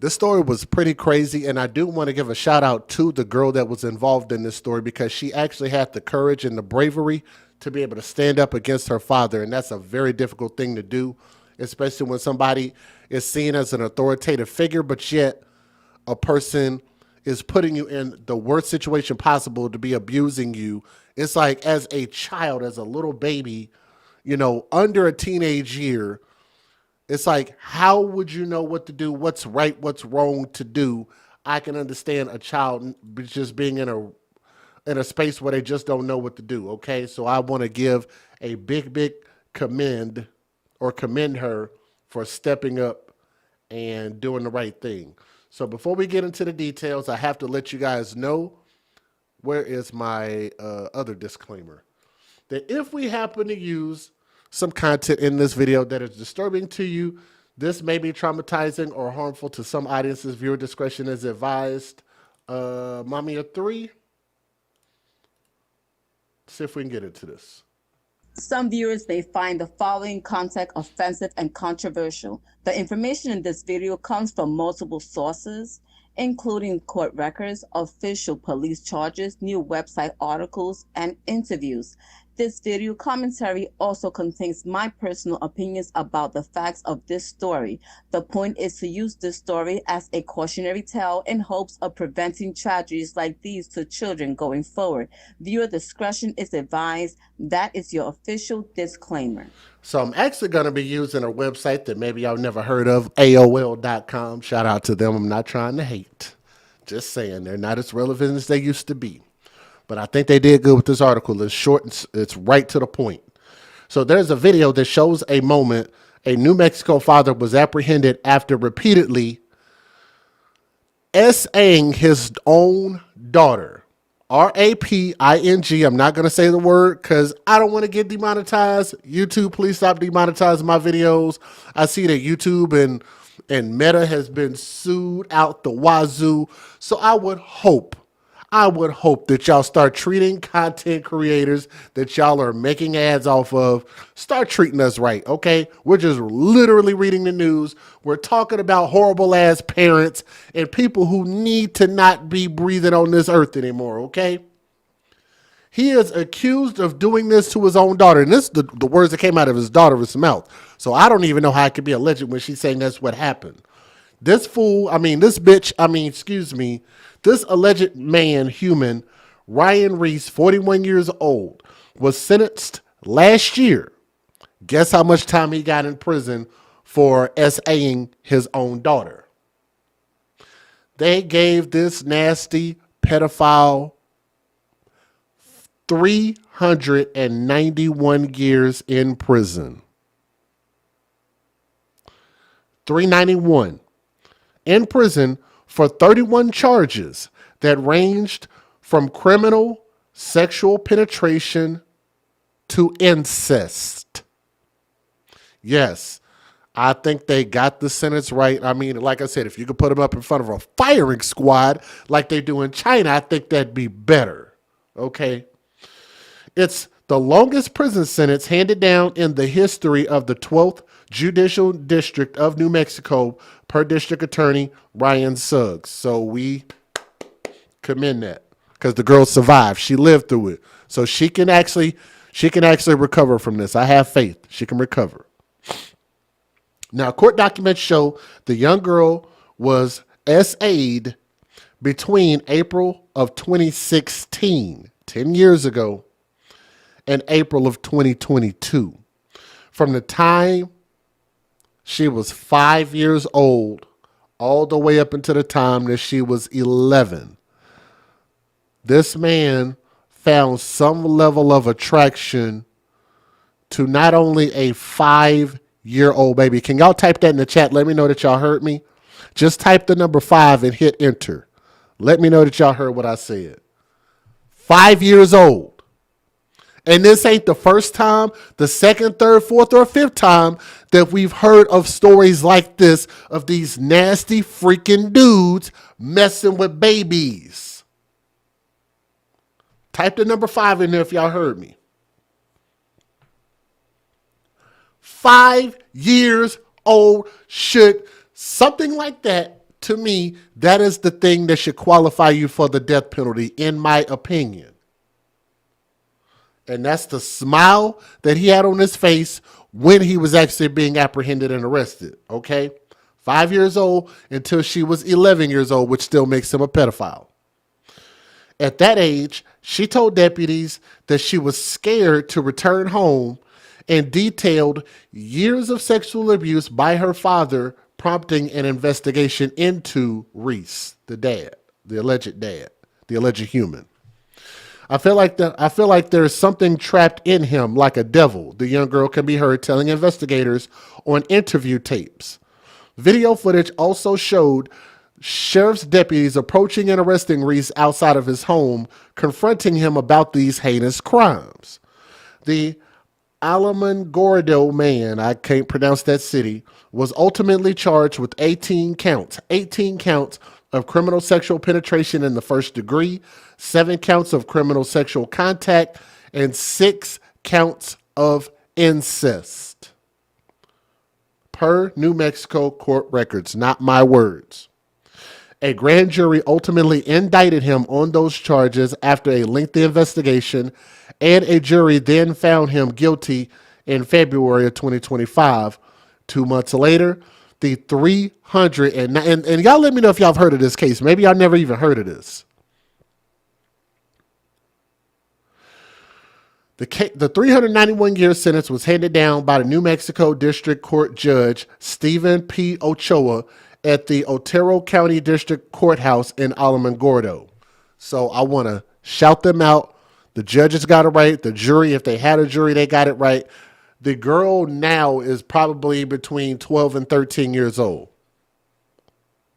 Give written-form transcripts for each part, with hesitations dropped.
This story was pretty crazy, and I do want to give a shout out to the girl that was involved in this story because she actually had the courage and the bravery to be able to stand up against her father, and that's a very difficult thing to do, especially when somebody is seen as an authoritative figure, but yet a person is putting you in the worst situation possible to be abusing you. It's like as a child, as a little baby, under a teenage year, it's like, how would you know what to do? What's right? What's wrong to do? I can understand a child just being in a space where they just don't know what to do. Okay, so I want to give a big commend her for stepping up and doing the right thing. So before we get into the details, I have to let you guys know, where is my other disclaimer, that if we happen to use some content in this video that is disturbing to you, this may be traumatizing or harmful to some audiences. Viewer discretion is advised. Mommy of three. See if we can get into this. Some viewers may find the following content offensive and controversial. The information in this video comes from multiple sources, including court records, official police charges, new website articles, and interviews. This video commentary also contains my personal opinions about the facts of this story. The point is to use this story as a cautionary tale in hopes of preventing tragedies like these to children going forward. Viewer discretion is advised. That is your official disclaimer. So I'm actually going to be using a website that maybe y'all never heard of, AOL.com. Shout out to them. I'm not trying to hate. Just saying, they're not as relevant as they used to be. But I think they did good with this article. It's short, it's right to the point. So there's a video that shows a moment a New Mexico father was apprehended after repeatedly S-ing his own daughter. R-A-P-I-N-G. I'm not going to say the word because I don't want to get demonetized. YouTube, please stop demonetizing my videos. I see that YouTube and Meta has been sued out the wazoo. So I would hope that y'all start treating content creators that y'all are making ads off of, start treating us right, okay? We're just literally reading the news. We're talking about horrible ass parents and people who need to not be breathing on this earth anymore, okay? He is accused of doing this to his own daughter. And this is the words that came out of his daughter's mouth. So I don't even know how it could be alleged when she's saying that's what happened. This alleged man, human, Ryan Reese, 41 years old, was sentenced last year. Guess how much time he got in prison for SAing his own daughter? They gave this nasty pedophile 391 years in prison. 391 in prison for 31 charges that ranged from criminal sexual penetration to incest. Yes, I think they got the sentence right. I mean, like I said, if you could put them up in front of a firing squad like they do in China, I think that'd be better. Okay? It's the longest prison sentence handed down in the history of the 12th Judicial District of New Mexico, per District Attorney Ryan Suggs. So we commend that because the girl survived. She lived through it. So she can actually recover from this. I have faith she can recover. Now, court documents show the young girl was SA'd between April of 2016, 10 years ago, and April of 2022. From the time she was 5 years old all the way up until the time that she was 11. This man found some level of attraction to not only a 5-year-old baby. Can y'all type that in the chat? Let me know that y'all heard me. Just type the number 5 and hit enter. Let me know that y'all heard what I said. 5 years old. And this ain't the first time, the second, third, fourth, or fifth time that we've heard of stories like this of these nasty freaking dudes messing with babies. Type the number 5 in there if y'all heard me. 5 years old. Should something like that to me, that is the thing that should qualify you for the death penalty, in my opinion. And that's the smile that he had on his face when he was actually being apprehended and arrested. Okay? 5 years old until she was 11 years old, which still makes him a pedophile. At that age, she told deputies that she was scared to return home and detailed years of sexual abuse by her father, prompting an investigation into Reese, the dad, the alleged human. I feel like there's something trapped in him, like a devil. The young girl can be heard telling investigators on interview tapes. Video footage also showed sheriff's deputies approaching and arresting Reese outside of his home, confronting him about these heinous crimes. The Alamogordo man, I can't pronounce that city, was ultimately charged with 18 counts of criminal sexual penetration in the first degree, 7 counts of criminal sexual contact, and 6 counts of incest. Per New Mexico court records, not my words. A grand jury ultimately indicted him on those charges after a lengthy investigation, and a jury then found him guilty in February of 2025. 2 months later, the 300 and y'all let me know if y'all have heard of this case. Maybe y'all never even heard of this. The 391-year sentence was handed down by the New Mexico District Court Judge Stephen P. Ochoa at the Otero County District Courthouse in Alamogordo. So I want to shout them out. The judges got it right. The jury, if they had a jury, they got it right. The girl now is probably between 12 and 13 years old,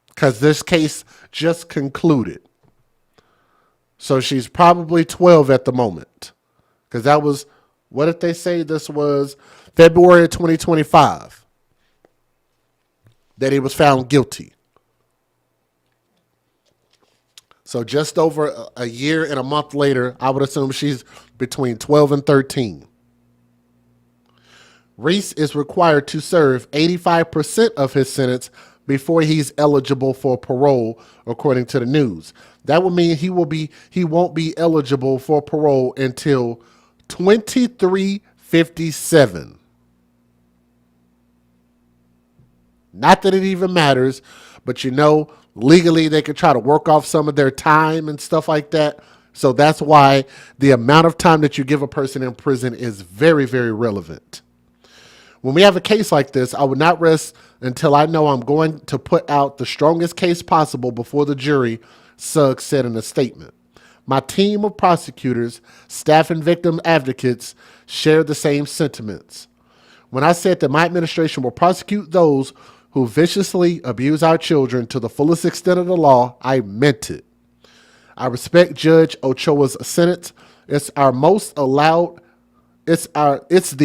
because this case just concluded. So she's probably 12 at the moment, because that was, what did they say? This was February of 2025 that he was found guilty. So just over a year and a month later, I would assume she's between 12 and 13. Reese is required to serve 85% of his sentence before he's eligible for parole, according to the news. That would mean he won't be eligible for parole until 2357. Not that it even matters, but legally they could try to work off some of their time and stuff like that. So that's why the amount of time that you give a person in prison is very, very relevant. When we have a case like this, I would not rest until I know I'm going to put out the strongest case possible before the jury, Suggs said in a statement. My team of prosecutors, staff, and victim advocates share the same sentiments. When I said that my administration will prosecute those who viciously abuse our children to the fullest extent of the law, I meant it. I respect Judge Ochoa's sentence. It's the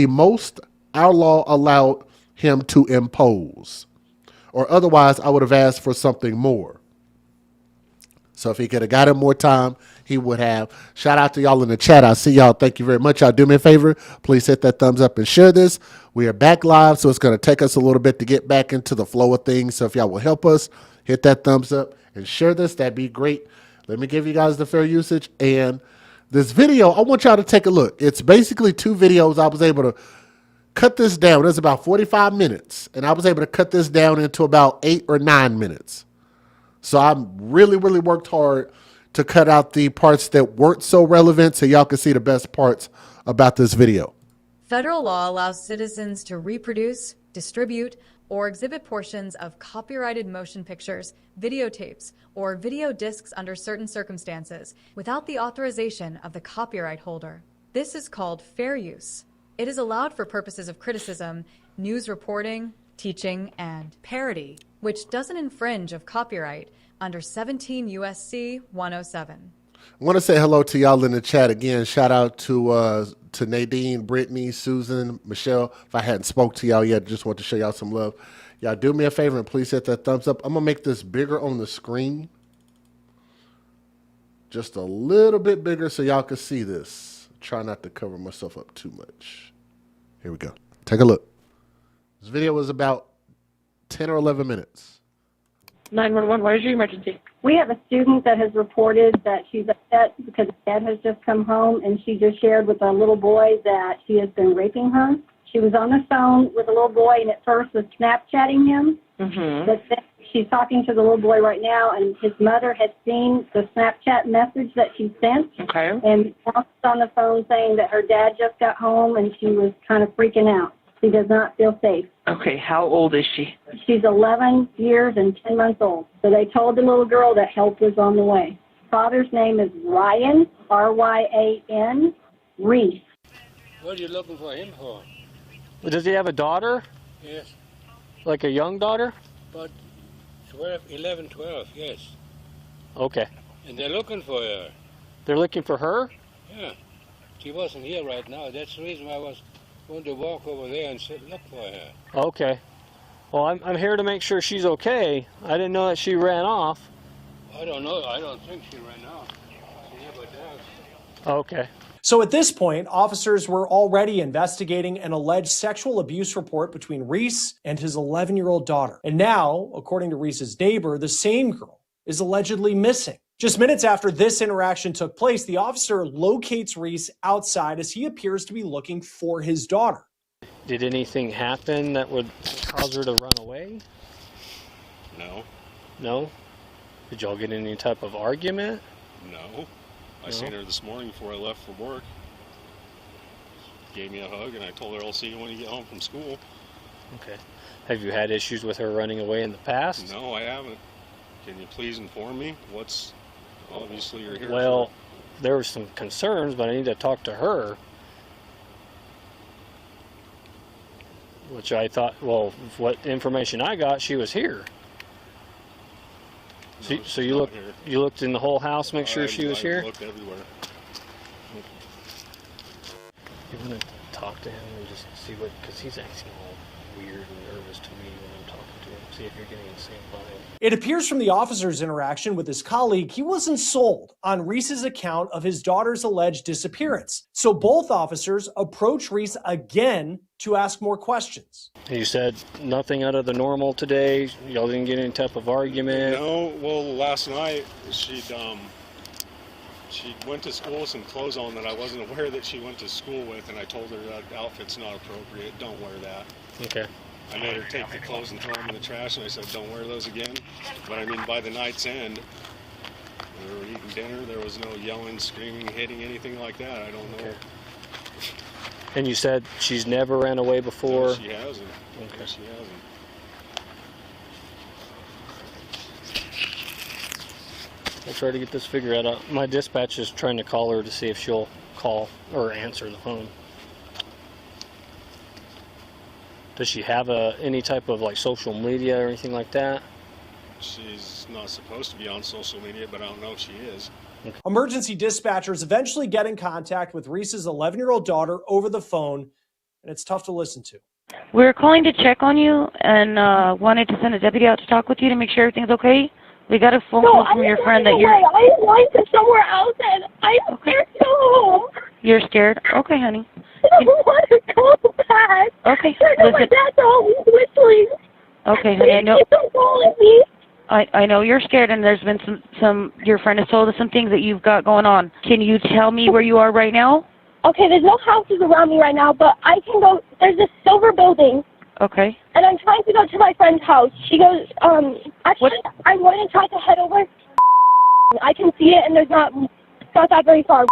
most our law allowed him to impose, or otherwise I would have asked for something more. So if he could have got him more time, he would have. Shout out to y'all in the chat. I see y'all. Thank you very much. Y'all do me a favor. Please hit that thumbs up and share this. We are back live, so it's going to take us a little bit to get back into the flow of things. So if y'all will help us, hit that thumbs up and share this. That'd be great. Let me give you guys the fair usage. And this video, I want y'all to take a look. It's basically 2 videos. I was able to cut this down. It's about 45 minutes, and I was able to cut this down into about 8 or 9 minutes. So I really, really worked hard to cut out the parts that weren't so relevant so y'all can see the best parts about this video. Federal law allows citizens to reproduce, distribute, or exhibit portions of copyrighted motion pictures, videotapes, or video discs under certain circumstances without the authorization of the copyright holder. This is called fair use. It is allowed for purposes of criticism, news reporting, teaching, and parody, which doesn't infringe of copyright under 17 U.S.C. 107. I want to say hello to y'all in the chat again. Shout out to Nadine, Brittany, Susan, Michelle. If I hadn't spoke to y'all yet, just want to show y'all some love. Y'all do me a favor and please hit that thumbs up. I'm going to make this bigger on the screen. Just a little bit bigger so y'all can see this. Try not to cover myself up too much. Here we go. Take a look. This video was about 10 or 11 minutes. 911, what is your emergency? We have a student that has reported that she's upset because dad has just come home, and she just shared with a little boy that she has been raping her. She was on the phone with a little boy and at first was Snapchatting him. But then she's talking to the little boy right now, and his mother had seen the Snapchat message that she sent. Okay. And now she's on the phone saying that her dad just got home and she was kind of freaking out. She does not feel safe. Okay, how old is she? She's 11 years and 10 months old. So they told the little girl that help was on the way. Father's name is Ryan, R-Y-A-N, Reese. What are you looking for him for? Does he have a daughter? Yes, Like a young daughter? but 11, 12, yes. Okay. And they're looking for her. They're looking for her? Yeah. She wasn't here right now. That's the reason why I was going to walk over there and look for her. Okay. Well, I'm here to make sure she's okay. I didn't know that she ran off. I don't know. I don't think she ran out. She never does. Okay. So at this point, officers were already investigating an alleged sexual abuse report between Reese and his 11-year-old daughter. And now, according to Reese's neighbor, the same girl is allegedly missing. Just minutes after this interaction took place, the officer locates Reese outside as he appears to be looking for his daughter. Did anything happen that would cause her to run away? No. No? Did y'all get in any type of argument? No. I seen her this morning before I left for work. Gave me a hug and I told her I'll see you when you get home from school. Okay. Have you had issues with her running away in the past? No, I haven't. Can you please inform me? Obviously you're here. Well, there were some concerns, but I need to talk to her. Which I thought, well, what information I got, she was here. So you looked in the whole house, make sure she was here? I looked everywhere. You want to talk to him and just see what, because he's acting all weird and nervous to me when I'm talking to him. See if you're getting the same vibe. It appears from the officer's interaction with his colleague, he wasn't sold on Reese's account of his daughter's alleged disappearance. So both officers approach Reese again to ask more questions. You said nothing out of the normal today? Y'all didn't get any type of argument? No, well, last night she went to school with some clothes on that I wasn't aware that she went to school with, and I told her that outfit's not appropriate, don't wear that. Okay. I made her take the clothes and throw them in the trash, and I said, don't wear those again. But I mean, by the night's end, we were eating dinner, there was no yelling, screaming, hitting, anything like that. I don't know. Okay. And you said she's never ran away before? No, she hasn't. Okay. She hasn't. We'll try to get this figured out. My dispatch is trying to call her to see if she'll call or answer the phone. Does she have any type of like social media or anything like that? She's not supposed to be on social media, but I don't know if she is. Okay. Emergency dispatchers eventually get in contact with Reese's 11-year-old daughter over the phone, and it's tough to listen to. We're calling to check on you and wanted to send a deputy out to talk with you to make sure everything's okay. We got a phone call from your friend that you're... I'm going to somewhere else, and I'm scared to go home. You're scared? Okay, honey. I don't want to go back. Okay, listen. My dad's always whistling. Okay, honey, I know. Keep on calling me. I know you're scared, and there's been some. Your friend has told us some things that you've got going on. Can you tell me where you are right now? Okay, there's no houses around me right now, but I can go. There's this silver building. Okay. And I'm trying to go to my friend's house. She goes, actually, I'm going to try to head over. I can see it, and it's not that very far.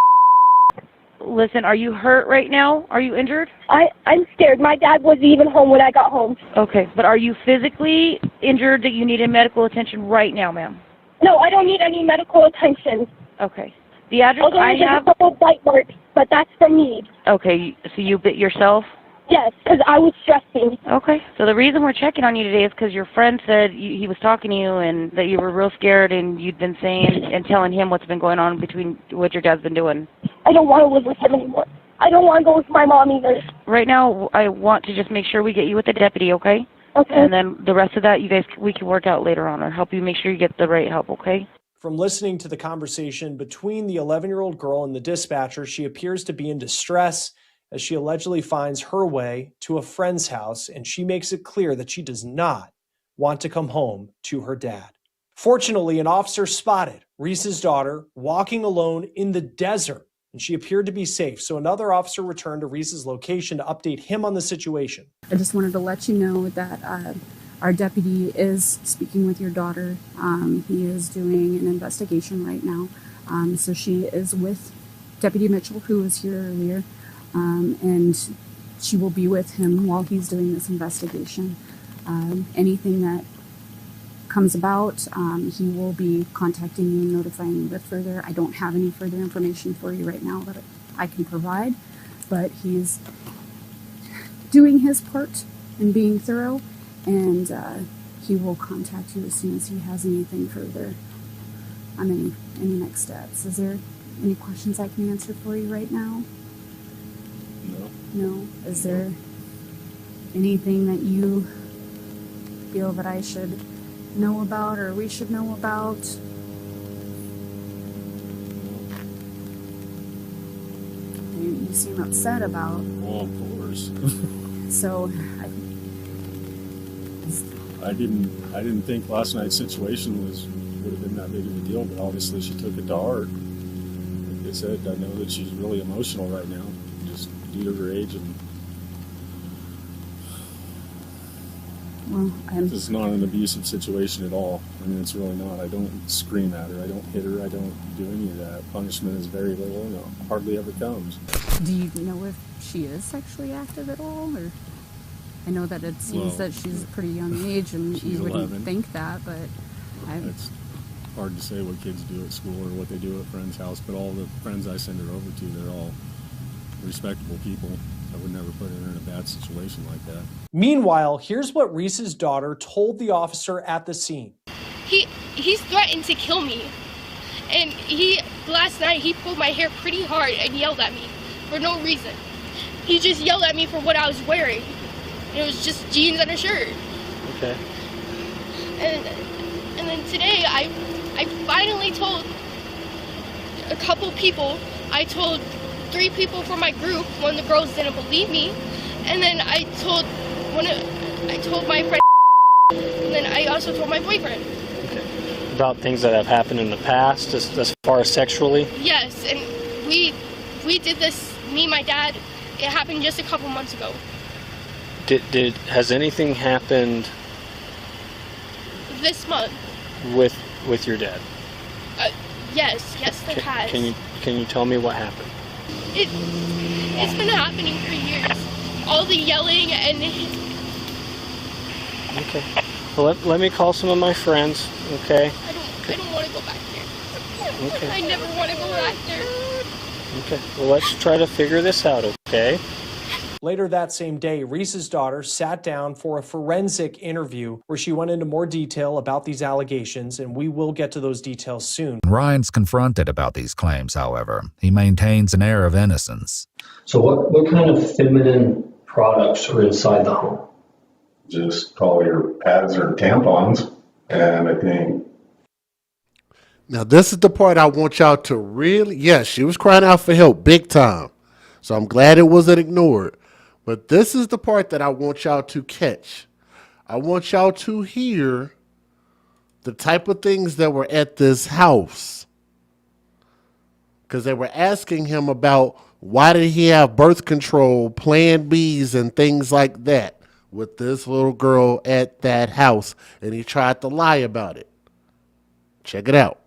Listen, are you hurt right now? Are you injured? I'm scared. My dad wasn't even home when I got home. Okay, but are you physically injured that you need medical attention right now, ma'am? No, I don't need any medical attention. Okay. The address I have... a couple of bite marks, but that's for me. Okay, so you bit yourself? Yes, because I was stressing. Okay. So the reason we're checking on you today is because your friend said he was talking to you and that you were real scared and you'd been saying and telling him what's been going on between what your dad's been doing. I don't want to live with him anymore. I don't want to go with my mom either. Right now, I want to just make sure we get you with the deputy, okay? Okay. And then the rest of that, we can work out later on or help you make sure you get the right help, okay? From listening to the conversation between the 11-year-old girl and the dispatcher, she appears to be in distress as she allegedly finds her way to a friend's house, and she makes it clear that she does not want to come home to her dad. Fortunately, an officer spotted Reese's daughter walking alone in the desert, and she appeared to be safe. So another officer returned to Reese's location to update him on the situation. I just wanted to let you know that our deputy is speaking with your daughter. He is doing an investigation right now. So she is with Deputy Mitchell, who was here earlier, and she will be with him while he's doing this investigation. Anything that comes about, he will be contacting you and notifying you with further. I don't have any further information for you right now that I can provide, but he's doing his part and being thorough, and he will contact you as soon as he has anything further on any next steps. Is there any questions I can answer for you right now? No. Is there anything that you feel that I should know about or we should know about? You seem upset about. Well, of course. So I didn't think last night's situation would have been that big of a deal, but obviously she took it to heart. Like I said, I know that she's really emotional right now, just due to her age, and this is not an abusive situation at all. I mean, it's really not. I don't scream at her. I don't hit her. I don't do any of that. Punishment is very little, and it hardly ever comes. do you know if she is sexually active at all? Or I know that it seems that she's a pretty young age, and you wouldn't 11. think that, but It's hard to say what kids do at school or what they do at friends' house, but all the friends I send her over to, they're all respectable people. I would never put her in a bad situation like that. Meanwhile, here's what Reese's daughter told the officer at the scene. He's threatened to kill me. And last night he pulled my hair pretty hard and yelled at me for no reason. He just yelled at me for what I was wearing. It was just jeans and a shirt. Okay. And then today I finally told a couple people. I told 3 people from my group when the girls didn't believe me, and then I told my friend, and then I also told my boyfriend. Okay. About things that have happened in the past, as far as sexually? Yes, and we did this, me and my dad. It happened just a couple months ago. Has anything happened This month. with your dad? Yes, there has. Can you tell me what happened? It's been happening for years. All the yelling and. Okay. Well, let me call some of my friends. Okay. I don't want to go back there. Okay. I never want to go back there. Okay. Well, let's try to figure this out. Okay. Later that same day, Reese's daughter sat down for a forensic interview where she went into more detail about these allegations, and we will get to those details soon. Ryan's confronted about these claims, however. He maintains an air of innocence. So what kind of feminine products are inside the home? Just probably your pads or tampons, and I think. Now, this is the part I want y'all to really, yes, she was crying out for help big time. So I'm glad it wasn't ignored. But this is the part that I want y'all to catch. I want y'all to hear the type of things that were at this house. Because they were asking him about why did he have birth control, Plan Bs, and things like that with this little girl at that house. And he tried to lie about it. Check it out.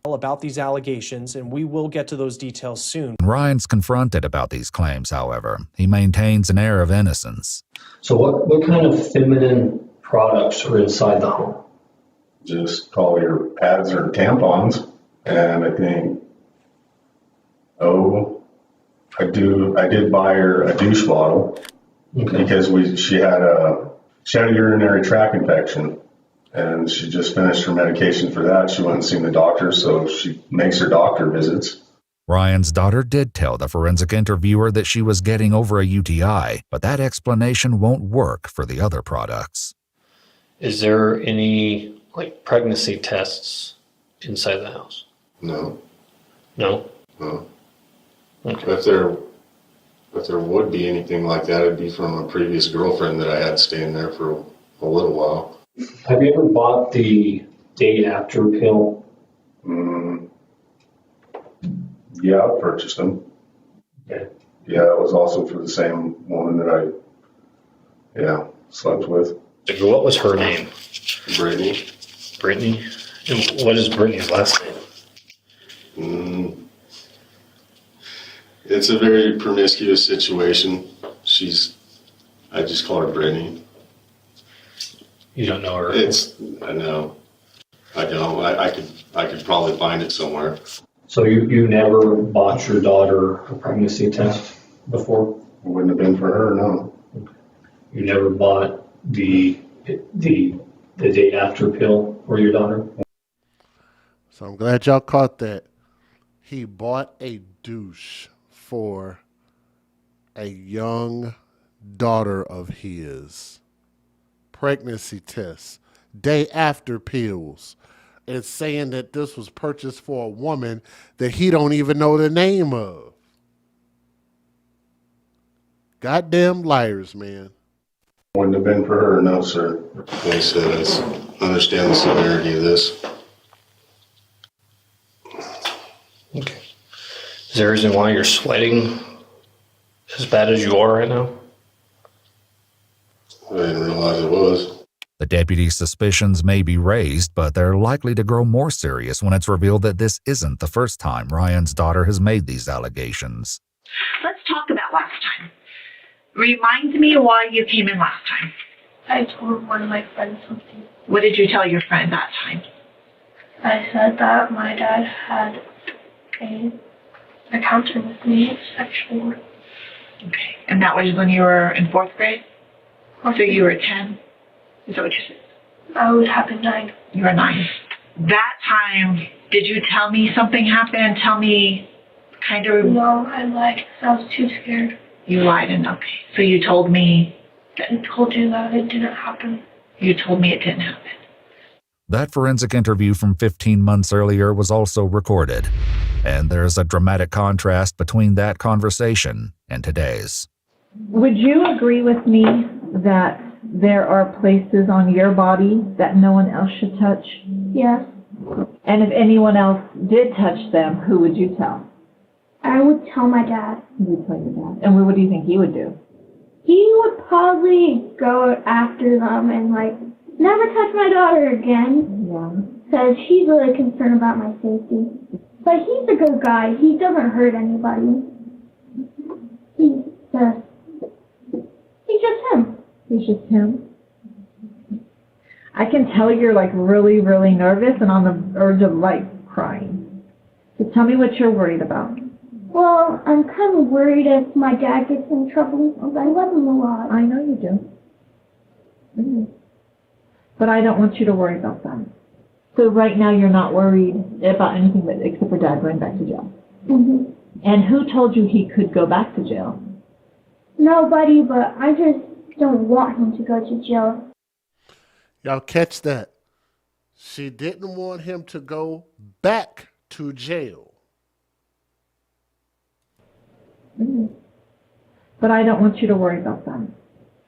About these allegations, and we will get to those details soon. Ryan's confronted about these claims, however. He maintains an air of innocence. So what kind of feminine products are inside the home? Just probably your pads or tampons, and I think, I did buy her a douche bottle because she had a urinary tract infection. And she just finished her medication for that. She went and seen the doctor, so she makes her doctor visits. Ryan's daughter did tell the forensic interviewer that she was getting over a UTI, but that explanation won't work for the other products. Is there any pregnancy tests inside the house? No. No? No. Okay. If there would be anything like that, it'd be from a previous girlfriend that I had staying there for a little while. Have you ever bought the day after pill? Yeah, I purchased them. Okay. Yeah, it was also for the same woman that I slept with. What was her name? Brittany. Brittany? And what is Brittany's last name? It's a very promiscuous situation. I just call her Brittany. You don't know her? I know. I don't. I could probably find it somewhere. So you never bought your daughter a pregnancy test before? It wouldn't have been for her, no. You never bought the day after pill for your daughter? So I'm glad y'all caught that. He bought a douche for a young daughter of his. Pregnancy test, day after pills. It's saying that this was purchased for a woman that he don't even know the name of. Goddamn liars, man. Wouldn't have been for her, no, sir. Like I said, I understand the severity of this. Okay. Is there a reason why you're sweating as bad as you are right now? I didn't realize it was. The deputy's suspicions may be raised, but they're likely to grow more serious when it's revealed that this isn't the first time Ryan's daughter has made these allegations. Let's talk about last time. Remind me why you came in last time. I told one of my friends something. What did you tell your friend that time? I said that my dad had an encounter with me sexually. Okay. And that was when you were in 4th grade? So you were 10? Is that what you said? I would have been 9. You were 9. That time, did you tell me something happened? Tell me kind of... No, I lied because I was too scared. You lied and okay. So you told me... I told you that it didn't happen. You told me it didn't happen. That forensic interview from 15 months earlier was also recorded, and there's a dramatic contrast between that conversation and today's. Would you agree with me that there are places on your body that no one else should touch? Yes. And if anyone else did touch them, who would you tell? I would tell my dad. You would tell your dad. And what do you think he would do? He would probably go after them and never touch my daughter again. Yeah. Because he's really concerned about my safety. But he's a good guy. He doesn't hurt anybody. He's just him. He's just him? I can tell you're really, really nervous and on the verge of crying. So tell me what you're worried about. Well, I'm kind of worried if my dad gets in trouble because I love him a lot. I know you do. Mm-hmm. But I don't want you to worry about that. So right now you're not worried about anything except for Dad going back to jail. Mm-hmm. And who told you he could go back to jail? Nobody, but I just don't want him to go to jail. Y'all catch that? She didn't want him to go back to jail. Mm-hmm. But I don't want you to worry about that.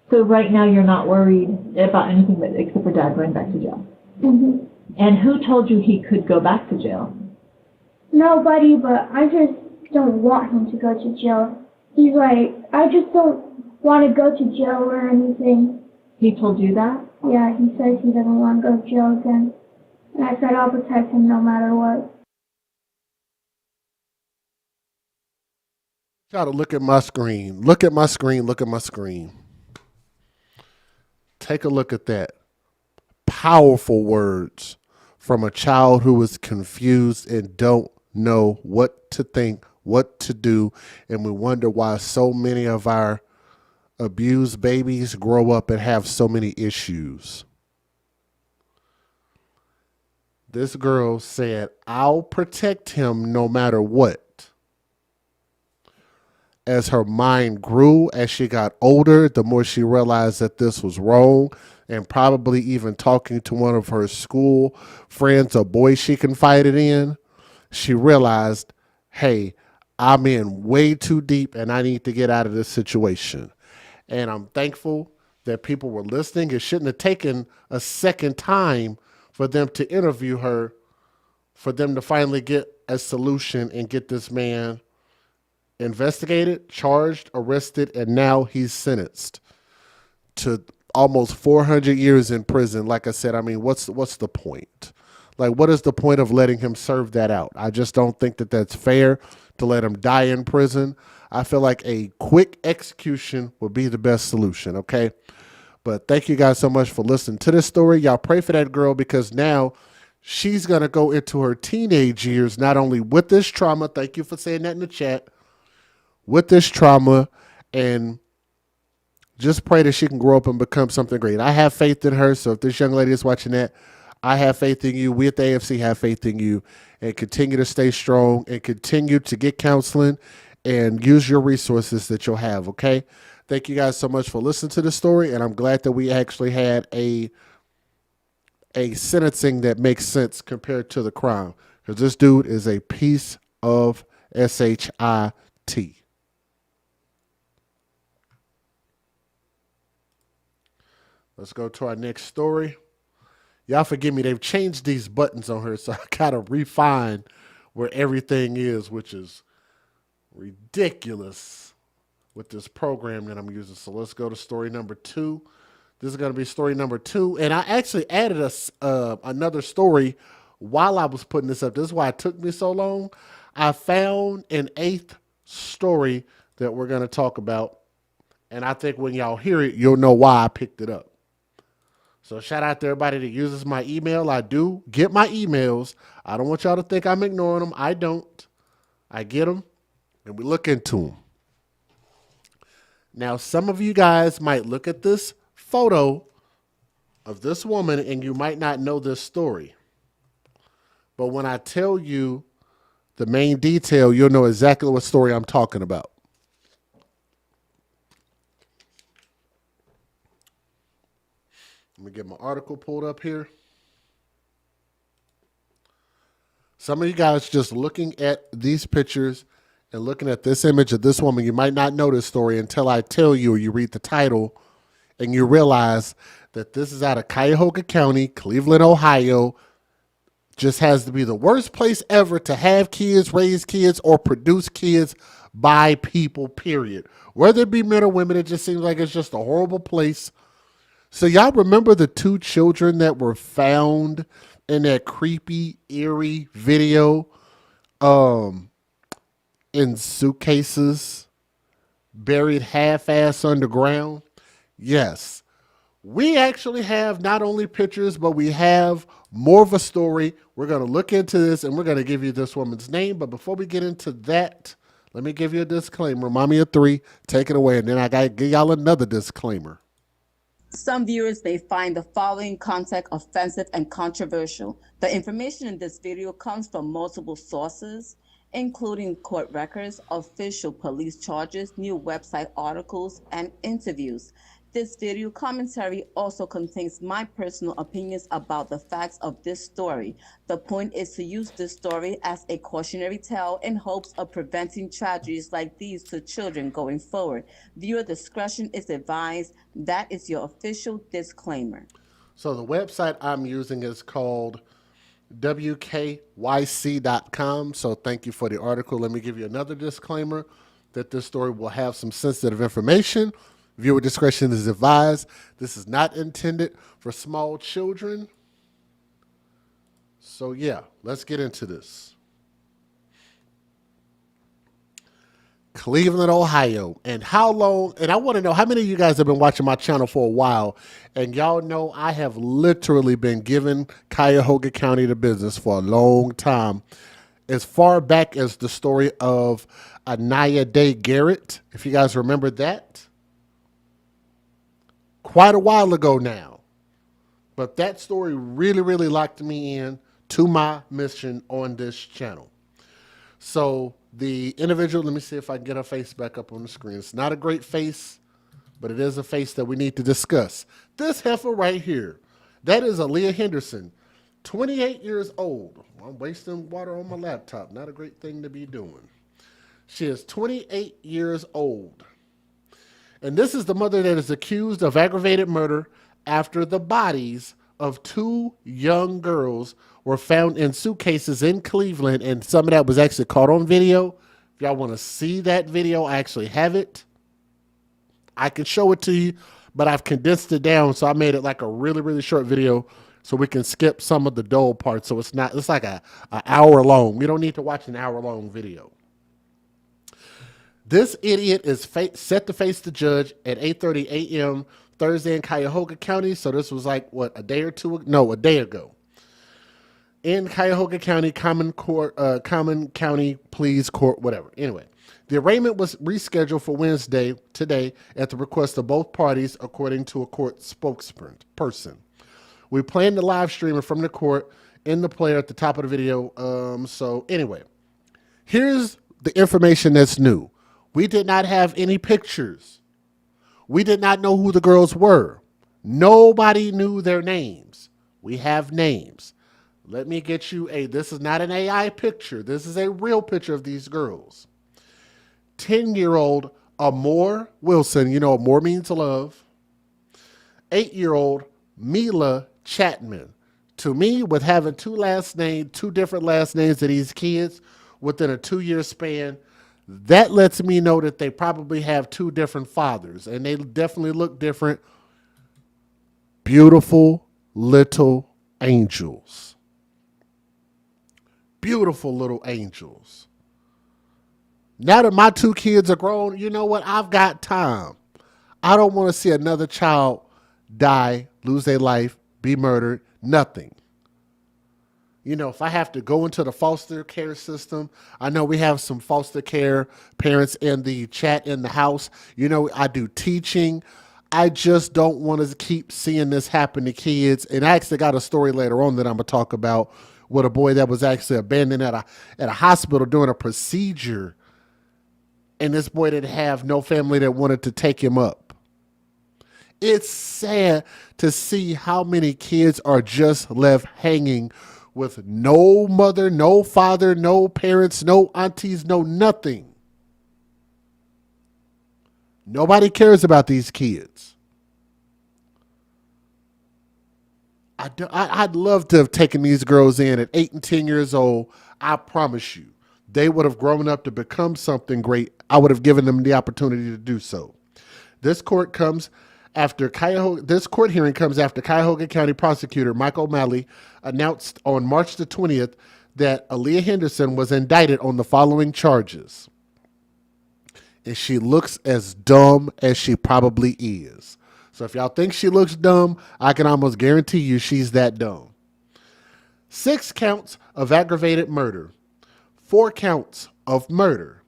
So right now you're not worried about anything except for Dad going back to jail. Mm-hmm. And who told you he could go back to jail? Nobody, but I just don't want him to go to jail. He's I just don't want to go to jail or anything. He told you that? Yeah, he says he doesn't want to go to jail again. And I said I'll protect him no matter what. Try to look at my screen. Look at my screen. Look at my screen. Take a look at that. Powerful words from a child who is confused and don't know what to think, what to do, and we wonder why so many of our abused babies grow up and have so many issues. This girl said, I'll protect him no matter what. As her mind grew, as she got older, the more she realized that this was wrong, and probably even talking to one of her school friends, a boy she confided in, she realized, hey, I'm in way too deep and I need to get out of this situation. And I'm thankful that people were listening. It shouldn't have taken a second time for them to interview her, for them to finally get a solution and get this man investigated, charged, arrested, and now he's sentenced to almost 400 years in prison. Like I said, I mean, what's the point? Like, what is the point of letting him serve that out? I just don't think that that's fair to let him die in prison. I feel like a quick execution would be the best solution, okay? But thank you guys so much for listening to this story. Y'all pray for that girl, because now she's going to go into her teenage years, not only with this trauma, thank you for saying that in the chat, with this trauma, and just pray that she can grow up and become something great. I have faith in her, so if this young lady is watching that, I have faith in you. We at the AFC have faith in you, and continue to stay strong and continue to get counseling and use your resources that you'll have, okay? Thank you guys so much for listening to the story, and I'm glad that we actually had a sentencing that makes sense compared to the crime, because this dude is a piece of shit. Let's go to our next story. Y'all forgive me, they've changed these buttons on her, so I gotta refine where everything is, which is ridiculous with this program that I'm using. So let's go to story number 2. This is going to be story number 2. And I actually added another story while I was putting this up. This is why it took me so long. I found an 8th story that we're going to talk about. And I think when y'all hear it, you'll know why I picked it up. So shout out to everybody that uses my email. I do get my emails. I don't want y'all to think I'm ignoring them. I don't. I get them, and we look into them. Now, some of you guys might look at this photo of this woman and you might not know this story. But when I tell you the main detail, you'll know exactly what story I'm talking about. Let me get my article pulled up here. Some of you guys just looking at these pictures and looking at this image of this woman, you might not know this story until I tell you, or you read the title and you realize that this is out of Cuyahoga County, Cleveland, Ohio. Just has to be the worst place ever to have kids, raise kids, or produce kids by people, period. Whether it be men or women, it just seems like it's just a horrible place. So y'all remember the 2 children that were found in that creepy, eerie video in suitcases, buried half-ass underground? Yes. We actually have not only pictures, but we have more of a story. We're going to look into this, and we're going to give you this woman's name. But before we get into that, let me give you a disclaimer. Mommy of 3, take it away, and then I got to give y'all another disclaimer. Some viewers may find the following content offensive and controversial. The information in this video comes from multiple sources, including court records, official police charges, new website articles, and interviews. This video commentary also contains my personal opinions about the facts of this story. The point is to use this story as a cautionary tale in hopes of preventing tragedies like these to children going forward. Viewer discretion is advised. That is your official disclaimer. So the website I'm using is called wkyc.com. So thank you for the article. Let me give you another disclaimer that this story will have some sensitive information. Viewer discretion is advised. This is not intended for small children. So yeah, let's get into this. Cleveland, Ohio. And how long, and I want to know how many of you guys have been watching my channel for a while, and y'all know I have literally been giving Cuyahoga County the business for a long time. As far back as the story of Anaya Day Garrett, if you guys remember that. Quite a while ago now. But that story really, really locked me in to my mission on this channel. So the individual, let me see if I can get her face back up on the screen. It's not a great face, but it is a face that we need to discuss. This heifer right here, that is Aaliyah Henderson, 28 years old. I'm wasting water on my laptop. Not a great thing to be doing. She is 28 years old. And this is the mother that is accused of aggravated murder after the bodies of 2 young girls were found in suitcases in Cleveland, and some of that was actually caught on video. If y'all want to see that video, I actually have it. I can show it to you, but I've condensed it down, so I made it like a really, really short video so we can skip some of the dull parts. So it's like an hour long. We don't need to watch an hour-long video. This idiot is set to face the judge at 8:30 a.m. Thursday in Cuyahoga County. So this was like, what, a day ago. In Cuyahoga County Common County Pleas Court, whatever. Anyway, the arraignment was rescheduled for Wednesday today at the request of both parties, according to a court spokesperson. We plan to live stream it from the court in the player at the top of the video. So anyway, here's the information that's new. We did not have any pictures. We did not know who the girls were. Nobody knew their names. We have names. Let me get you this is not an AI picture. This is a real picture of these girls. 10-year-old Amor Wilson, you know, Amor means love. 8-year-old Mila Chapman. To me, with having two different last names of these kids within a 2-year span, that lets me know that they probably have 2 different fathers, and they definitely look different. Beautiful little angels. Beautiful little angels. Now that my 2 kids are grown, you know what? I've got time. I don't want to see another child die, lose their life, be murdered, nothing. You know, if I have to go into the foster care system, I know we have some foster care parents in the chat in the house. You know, I do teaching. I just don't want to keep seeing this happen to kids. And I actually got a story later on that I'm going to talk about with a boy that was actually abandoned at a hospital doing a procedure. And this boy didn't have no family that wanted to take him up. It's sad to see how many kids are just left hanging with no mother, no father, no parents, no aunties, no nothing. Nobody cares about these kids. I'd love to have taken these girls in at 8 and 10 years old. I promise you, they would have grown up to become something great. I would have given them the opportunity to do so. This court hearing comes after Cuyahoga County Prosecutor Michael O'Malley announced on March the 20th that Aaliyah Henderson was indicted on the following charges. And she looks as dumb as she probably is. So if y'all think she looks dumb, I can almost guarantee you she's that dumb. 6 counts of aggravated murder, 4 counts of murder,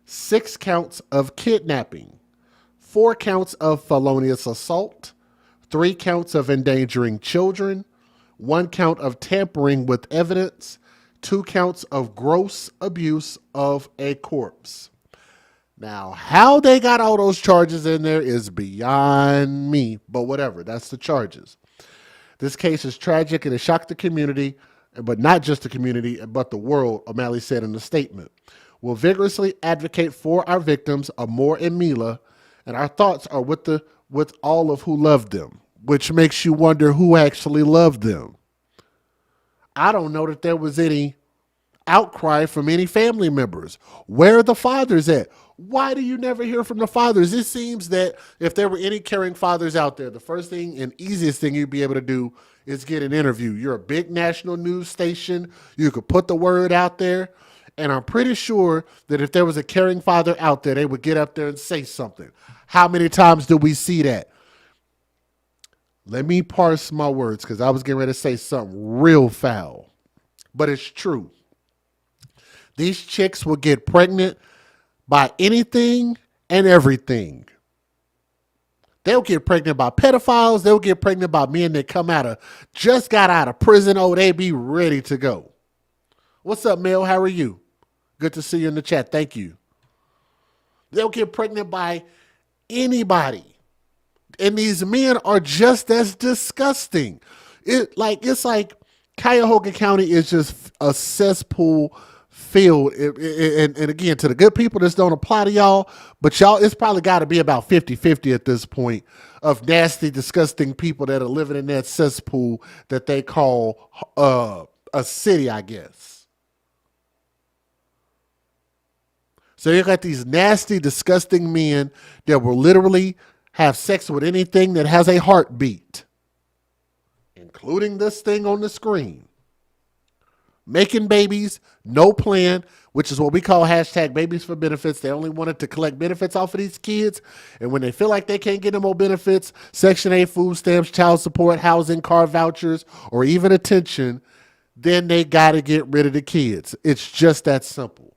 6 counts of kidnapping, 4 counts of felonious assault, 3 counts of endangering children, 1 count of tampering with evidence, 2 counts of gross abuse of a corpse. Now, how they got all those charges in there is beyond me, but whatever, that's the charges. This case is tragic and it shocked the community, but not just the community, but the world, O'Malley said in a statement. We'll vigorously advocate for our victims, Amor and Mila, and our thoughts are with all of who loved them, which makes you wonder who actually loved them. I don't know that there was any outcry from any family members. Where are the fathers at? Why do you never hear from the fathers? It seems that if there were any caring fathers out there, the first thing and easiest thing you'd be able to do is get an interview. You're a big national news station. You could put the word out there. And I'm pretty sure that if there was a caring father out there, they would get up there and say something. How many times do we see that? Let me parse my words because I was getting ready to say something real foul. But it's true. These chicks will get pregnant by anything and everything. They'll get pregnant by pedophiles. They'll get pregnant by men that just got out of prison. Oh, they be ready to go. What's up, Mel? How are you? Good to see you in the chat. Thank you. They'll get pregnant by anybody. And these men are just as disgusting. It's like Cuyahoga County is just a cesspool field. And again, to the good people, this don't apply to y'all, but y'all, it's probably got to be about 50-50 at this point of nasty, disgusting people that are living in that cesspool that they call a city, I guess. So you got these nasty, disgusting men that will literally have sex with anything that has a heartbeat, including this thing on the screen. Making babies, no plan, which is what we call hashtag babies for benefits. They only wanted to collect benefits off of these kids. And when they feel like they can't get no more benefits, Section 8 food stamps, child support, housing, car vouchers, or even attention, then they got to get rid of the kids. It's just that simple.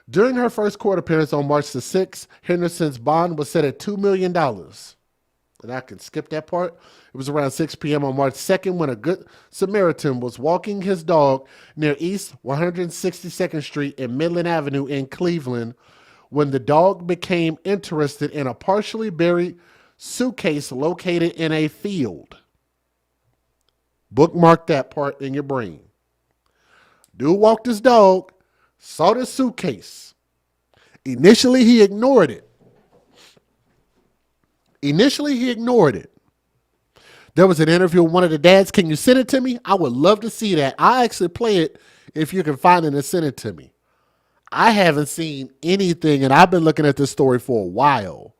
During her first court appearance on March the 6th, Henderson's bond was set at $2 million. And I can skip that part. It was around 6 p.m. on March 2nd when a good Samaritan was walking his dog near East 162nd Street and Midland Avenue in Cleveland when the dog became interested in a partially buried suitcase located in a field. Bookmark that part in your brain. Dude walked his dog, saw the suitcase. Initially, he ignored it. There was an interview with one of the dads. Can you send it to me? I would love to see that. I actually play it if you can find it and send it to me. I haven't seen anything, and I've been looking at this story for a while.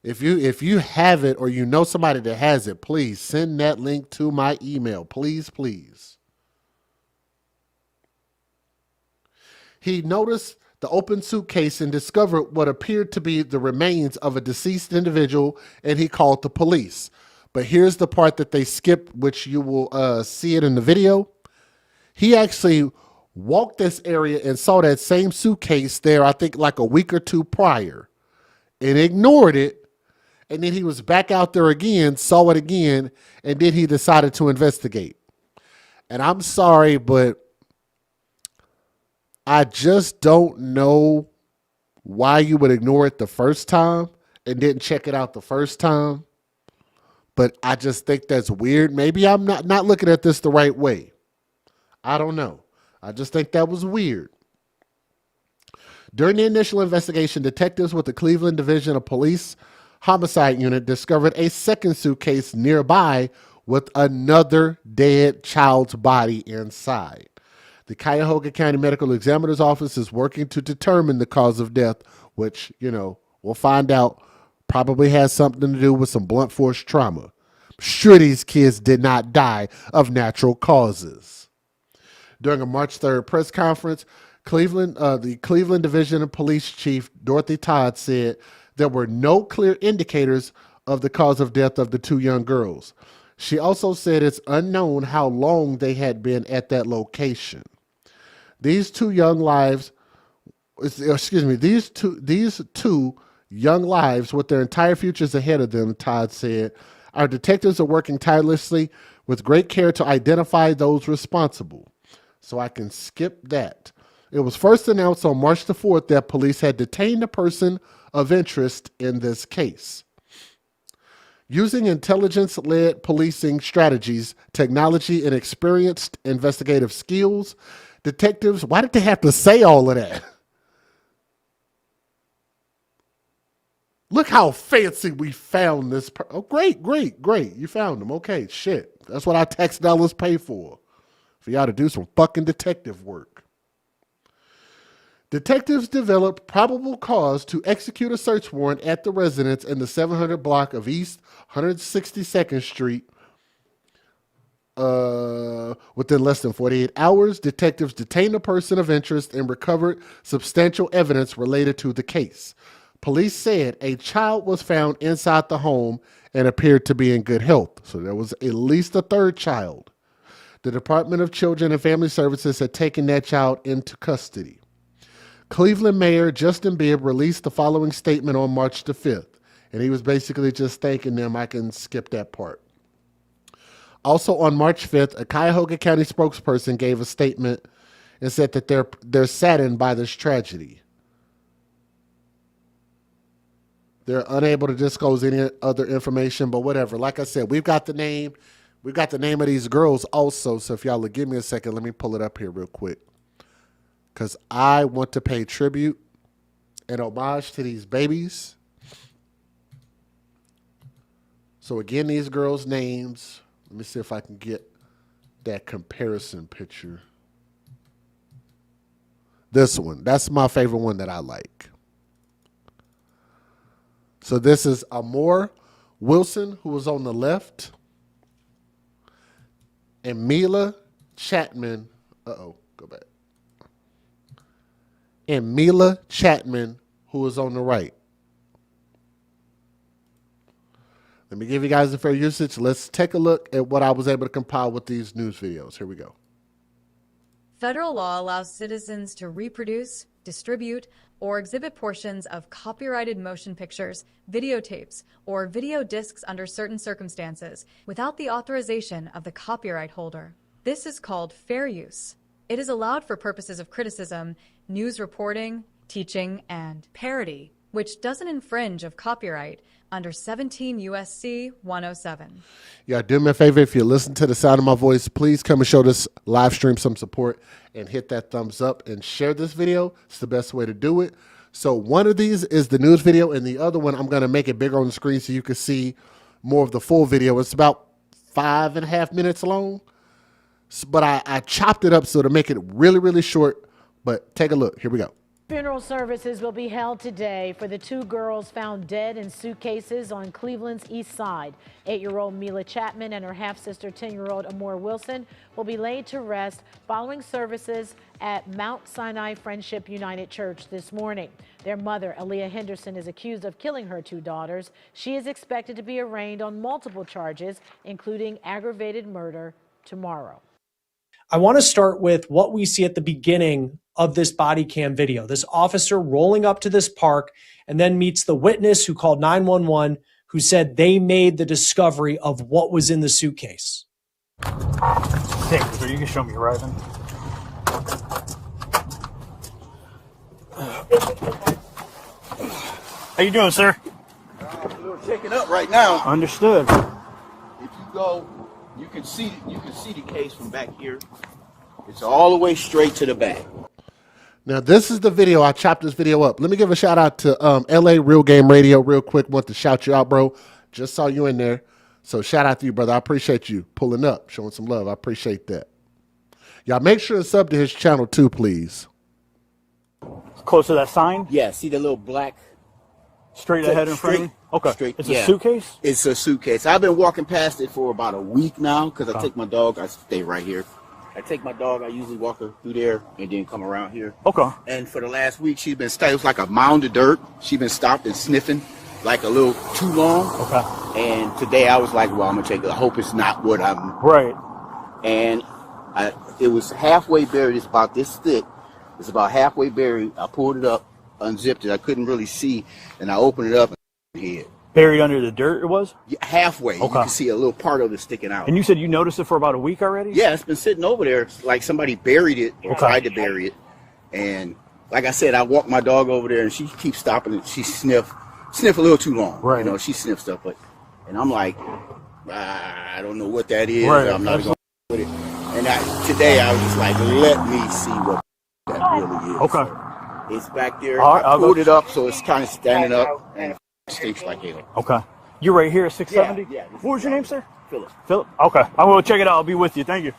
If you have it or you know somebody that has it, please send that link to my email. Please, please. He noticed the open suitcase and discovered what appeared to be the remains of a deceased individual, and he called the police. But here's the part that they skipped, which you will see it in the video. He actually walked this area and saw that same suitcase there, I think like a week or two prior, and ignored it. And then he was back out there again, saw it again, and then he decided to investigate. And I'm sorry, but I just don't know why you would ignore it the first time and didn't check it out the first time. But I just think that's weird. Maybe I'm not looking at this the right way. I don't know. I just think that was weird. During the initial investigation, detectives with the Cleveland Division of Police Homicide Unit discovered a second suitcase nearby with another dead child's body inside. The Cuyahoga County Medical Examiner's Office is working to determine the cause of death, which, we'll find out probably has something to do with some blunt force trauma. I'm sure these kids did not die of natural causes. During a March 3rd press conference, the Cleveland Division of Police Chief Dorothy Todd said there were no clear indicators of the cause of death of the two young girls. She also said it's unknown how long they had been at that location. These two young lives with their entire futures ahead of them, Todd said. Our detectives are working tirelessly with great care to identify those responsible. So I can skip that. It was first announced on March the 4th that police had detained a person of interest in this case. Using intelligence-led policing strategies, technology, and experienced investigative skills, detectives, why did they have to say all of that? Look how fancy we found this. Oh, great. You found them. Okay, shit. That's what our tax dollars pay for y'all to do some fucking detective work. Detectives developed probable cause to execute a search warrant at the residence in the 700 block of East 162nd Street. Within less than 48 hours, detectives detained a person of interest and recovered substantial evidence related to the case. Police said a child was found inside the home and appeared to be in good health. So there was at least a third child. The Department of Children and Family Services had taken that child into custody. Cleveland Mayor Justin Bibb released the following statement on March the 5th, and he was basically just thanking them. I can skip that part. Also on March 5th, a Cuyahoga County spokesperson gave a statement and said that they're saddened by this tragedy. They're unable to disclose any other information, but whatever. Like I said, we've got the name. We got the name of these girls also, so if y'all will give me a second, let me pull it up here real quick. Because I want to pay tribute and homage to these babies. So again, these girls' names. Let me see if I can get that comparison picture. This one. That's my favorite one that I like. So this is Amor Wilson, who was on the left. And Mila Chapman. Go back. And Mila Chapman, who was on the right. Let me give you guys the fair usage. Let's take a look at what I was able to compile with these news videos. Here we go. Federal law allows citizens to reproduce, distribute, or exhibit portions of copyrighted motion pictures, videotapes, or video discs under certain circumstances without the authorization of the copyright holder. This is called fair use. It is allowed for purposes of criticism, news reporting, teaching, and parody, which doesn't infringe of copyright under 17 U.S.C. 107. Yeah, do me a favor. If you listen to the sound of my voice, please come and show this live stream some support and hit that thumbs up and share this video. It's the best way to do it. So one of these is the news video, and the other one, I'm going to make it bigger on the screen so you can see more of the full video. It's about 5.5 minutes long, but I chopped it up so to make it really, really short. But take a look. Here we go. Funeral services will be held today for the two girls found dead in suitcases on Cleveland's east side. 8-year-old Mila Chapman and her half-sister 10-year-old Amor Wilson will be laid to rest following services at Mount Sinai Friendship United Church this morning. Their mother, Aaliyah Henderson, is accused of killing her two daughters. She is expected to be arraigned on multiple charges, including aggravated murder, tomorrow. I want to start with what we see at the beginning of this body cam video. This officer rolling up to this park and then meets the witness who called 911, who said they made the discovery of what was in the suitcase. Hey, so you can show me your Ryzen. How you doing, sir? We're checking up right now. Understood. If you go, you can see the case from back here. It's all the way straight to the back. Now, this is the video. I chopped this video up. Let me give a shout out to LA Real Game Radio real quick. Want to shout you out, bro. Just saw you in there. So shout out to you, brother. I appreciate you pulling up, showing some love. I appreciate that. Y'all make sure to sub to his channel too, please. Close to that sign? Yeah, see the little black... Straight ahead in front of me? Okay. Straight, it's a suitcase? It's a suitcase. I've been walking past it for about a week now because I Okay. take my dog. I stay right here. I take my dog. I usually walk her through there and then come around here. Okay. And for the last week, she's been stuck. It was like a mound of dirt. She's been stopped and sniffing like a little too long. Okay. And today I was like, well, I'm going to take it. I hope it's not what I'm... Right. And it was halfway buried. It's about this thick. It's about halfway buried. I pulled it up, unzipped it. I couldn't really see. And I opened it up and hid. Buried under the dirt it was? Yeah, halfway. Okay. You can see a little part of it sticking out. And you said you noticed it for about a week already? Yeah, it's been sitting over there like somebody buried it or Okay. tried to bury it. And like I said, I walk my dog over there and she keeps stopping and she sniff a little too long. Right. You know, she sniffs stuff. And I'm like, I don't know what that is. Right. I'm not going to with it. And today I was just like, let me see what that really is. Okay. So it's back there. All right, I I'll pulled go- it up so it's kind of standing up and it stinks like hell. Okay. You're right here at 670? Yeah. What was your name, sir? Philip. Philip? Okay. I'm going to check it out. I'll be with you. Thank you.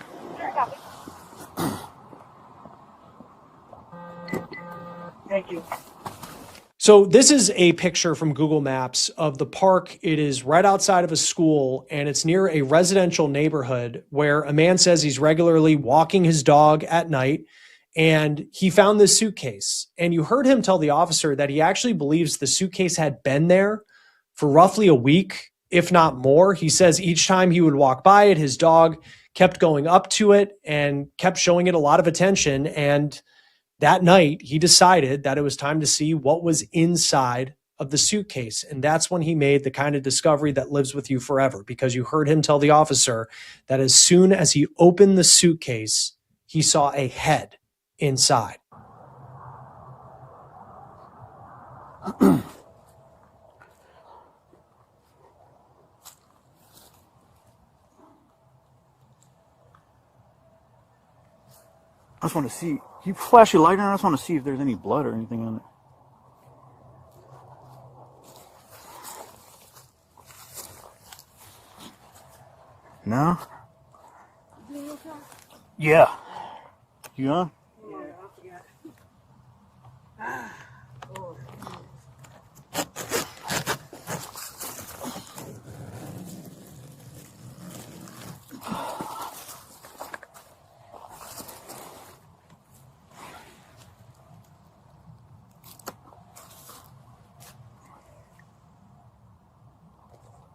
Thank you. So this is a picture from Google Maps of the park. It is right outside of a school, and it's near a residential neighborhood where a man says he's regularly walking his dog at night, and he found this suitcase. And you heard him tell the officer that he actually believes the suitcase had been there for roughly a week, if not more. He says each time he would walk by it, his dog kept going up to it and kept showing it a lot of attention. And that night, he decided that it was time to see what was inside of the suitcase. And that's when he made the kind of discovery that lives with you forever, because you heard him tell the officer that as soon as he opened the suitcase, he saw a head inside. I just want to see. Can you flash your light on? I just want to see if there's any blood or anything on it. No? Yeah. You on? Yeah, I forgot.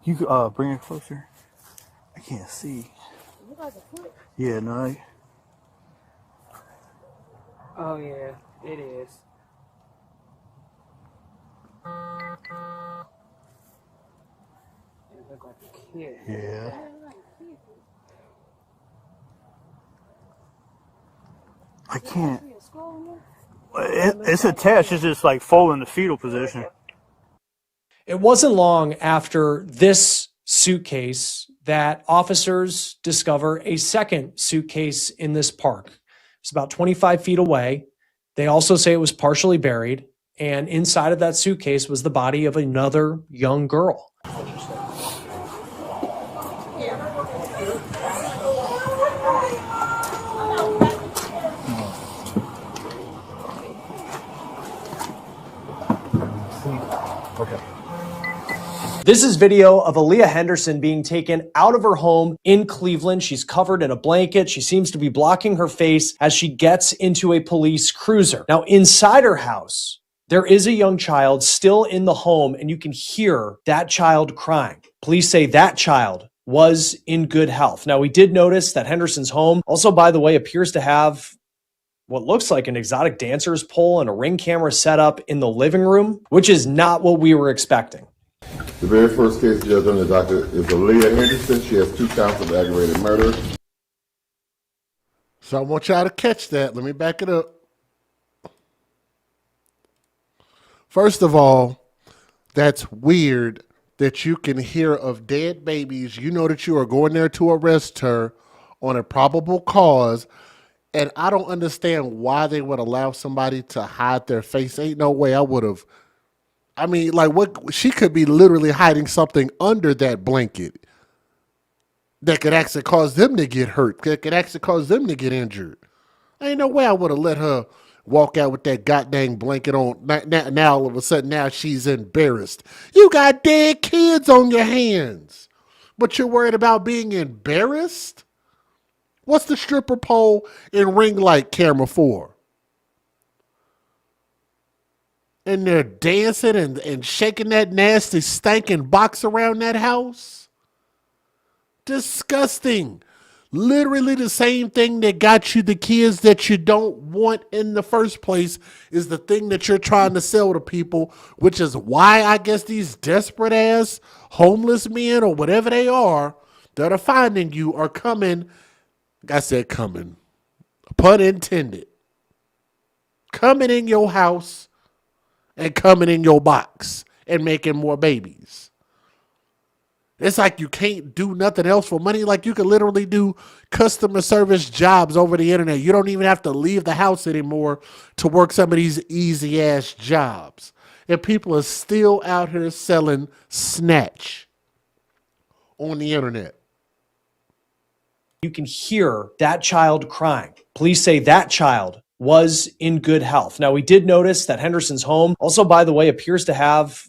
You bring it closer. I can't see. Look like a foot. Yeah, no. Oh yeah, it is. It look like a kid. Yeah. I can't. It's attached. It's just like full in the fetal position. It wasn't long after this suitcase that officers discover a second suitcase in this park. It's about 25 feet away. They also say it was partially buried, and inside of that suitcase was the body of another young girl. Okay. This is video of Aaliyah Henderson being taken out of her home in Cleveland. She's covered in a blanket. She seems to be blocking her face as she gets into a police cruiser. Now, inside her house, there is a young child still in the home, and you can hear that child crying. Police say that child was in good health. Now, we did notice that Henderson's home also, by the way, appears to have what looks like an exotic dancer's pole and a ring camera set up in the living room, which is not what we were expecting. The very first case judged on the docket is Aaliyah Henderson. She has 2 counts of aggravated murder. So I want y'all to catch that. Let me back it up. First of all, that's weird that you can hear of dead babies. You know that you are going there to arrest her on a probable cause. And I don't understand why they would allow somebody to hide their face. Ain't no way I would have. I mean, like, what? She could be literally hiding something under that blanket that could actually cause them to get hurt, that could actually cause them to get injured. Ain't no way I would have let her walk out with that goddamn blanket on. Now all of a sudden, now she's embarrassed. You got dead kids on your hands, but you're worried about being embarrassed? What's the stripper pole and ring light camera for? And they're dancing and shaking that nasty stinking box around that house? Disgusting. Literally the same thing that got you the kids that you don't want in the first place is the thing that you're trying to sell to people, which is why I guess these desperate ass homeless men or whatever they are that are finding you are coming. Like I said, coming. Pun intended. Coming in your house and coming in your box and making more babies. It's like you can't do nothing else for money. Like you can literally do customer service jobs over the internet. You don't even have to leave the house anymore to work some of these easy ass jobs. And people are still out here selling snatch on the internet. You can hear that child crying. Police say that child was in good health. Now, we did notice that Henderson's home also, by the way, appears to have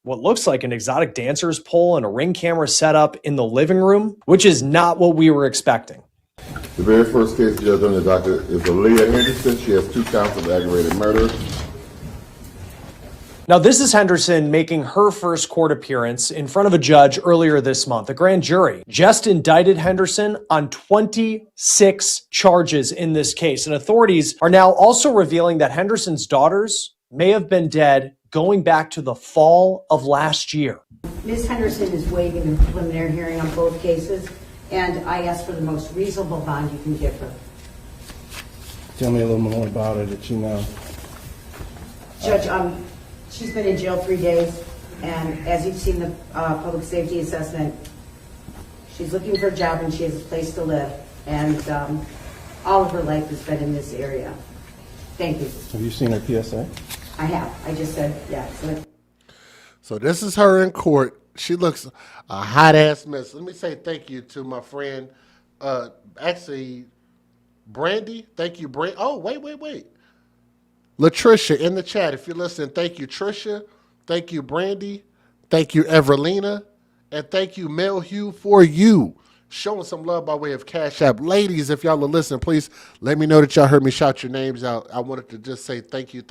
what looks like an exotic dancer's pole and a ring camera set up in the living room, which is not what we were expecting. The very first case judged on the docket is Aaliyah Henderson. She has 2 counts of aggravated murder. Now, this is Henderson making her first court appearance in front of a judge earlier this month. A grand jury just indicted Henderson on 26 charges in this case. And authorities are now also revealing that Henderson's daughters may have been dead going back to the fall of last year. Ms. Henderson is waiving the preliminary hearing on both cases, and I ask for the most reasonable bond you can give her. Tell me a little more about her that you know. Judge, she's been in jail 3 days, and as you've seen the public safety assessment, she's looking for a job and she has a place to live. And all of her life has been in this area. Thank you. Have you seen her PSA? I have. I just said, yeah. So this is her in court. She looks a hot ass mess. Let me say thank you to my friend, actually, Brandy. Thank you, Brandy. Oh, wait. Latricia in the chat. If you're listening, thank you, Trisha. Thank you, Brandy. Thank you, Everlina. And thank you, Mel Hugh, for you. Showing some love by way of Cash App. Ladies, if y'all are listening, please let me know that y'all heard me shout your names out. I wanted to just say thank you.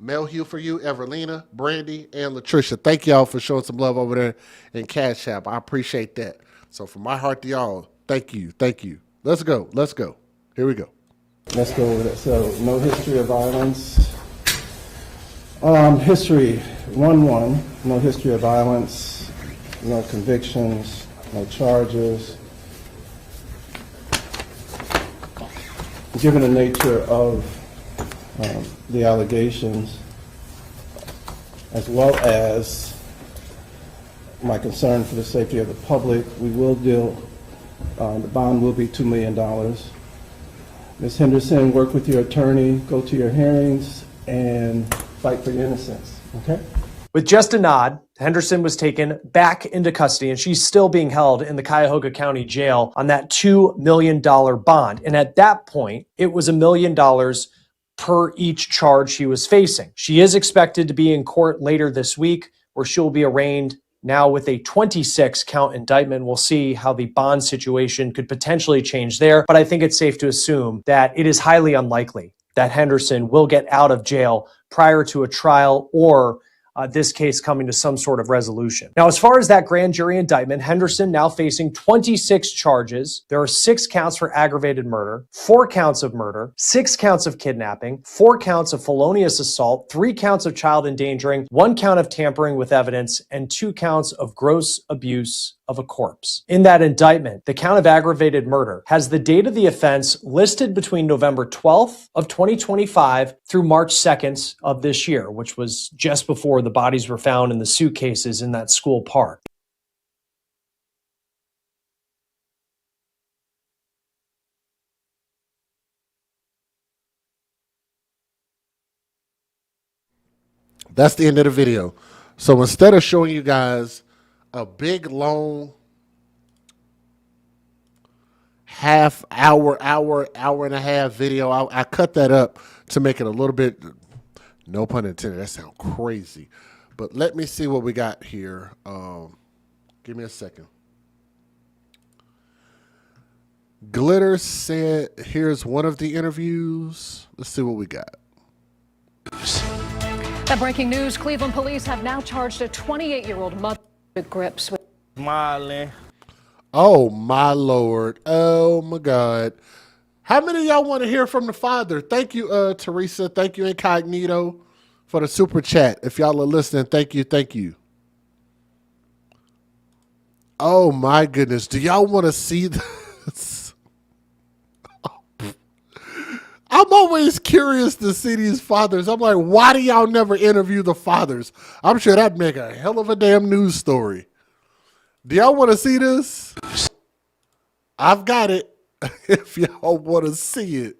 Mel Hugh for you, Everlina, Brandy, and Latricia. Thank y'all for showing some love over there in Cash App. I appreciate that. So from my heart to y'all, thank you. Let's go. Here we go. Let's go with it. So, no history of violence. History 1-1. No history of violence. No convictions. No charges. Given the nature of the allegations, as well as my concern for the safety of the public, we will deal, the bond will be $2 million. Ms. Henderson, work with your attorney, go to your hearings, and fight for your innocence, okay? With just a nod, Henderson was taken back into custody, and she's still being held in the Cuyahoga County Jail on that $2 million bond. And at that point, it was $1 million per each charge she was facing. She is expected to be in court later this week, where she'll be arraigned now with a 26-count indictment. We'll see how the bond situation could potentially change there, but I think it's safe to assume that it is highly unlikely that Henderson will get out of jail prior to a trial or this case coming to some sort of resolution. Now, as far as that grand jury indictment, Henderson now facing 26 charges. There are 6 counts for aggravated murder, 4 counts of murder, 6 counts of kidnapping, 4 counts of felonious assault, 3 counts of child endangering, 1 count of tampering with evidence, and 2 counts of gross abuse of a corpse. In that indictment, the count of aggravated murder has the date of the offense listed between November 12th of 2025 through March 2nd of this year, which was just before the bodies were found in the suitcases in that school park. That's the end of the video. So instead of showing you guys a big, long, half hour and a half video, I cut that up to make it a little bit, no pun intended, that sounds crazy. But let me see what we got here. Give me a second. Glitter said, here's one of the interviews. Let's see what we got. That breaking news, Cleveland police have now charged a 28-year-old mother with grips with Smiling. Oh, my Lord. Oh, my God. How many of y'all want to hear from the father? Thank you, Teresa. Thank you, Incognito, for the super chat. If y'all are listening, thank you. Oh, my goodness. Do y'all want to see this? I'm always curious to see these fathers. I'm like, why do y'all never interview the fathers? I'm sure that'd make a hell of a damn news story. Do y'all want to see this? I've got it. If y'all want to see it.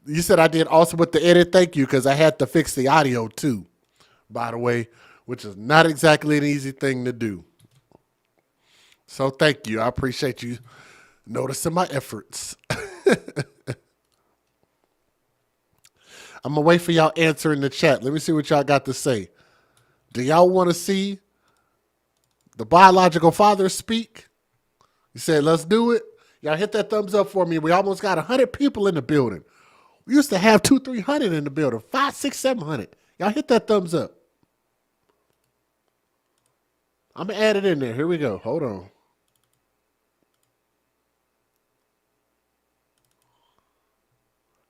You said I did awesome with the edit. Thank you, because I had to fix the audio too, by the way, which is not exactly an easy thing to do. So thank you. I appreciate you noticing my efforts. I'm going to wait for y'all answer in the chat. Let me see what y'all got to say. Do y'all want to see the biological father speak? You said, let's do it. Y'all hit that thumbs up for me. We almost got 100 people in the building. We used to have 200-300 in the building. 500, 600, 700. Y'all hit that thumbs up. I'm going to add it in there. Here we go. Hold on.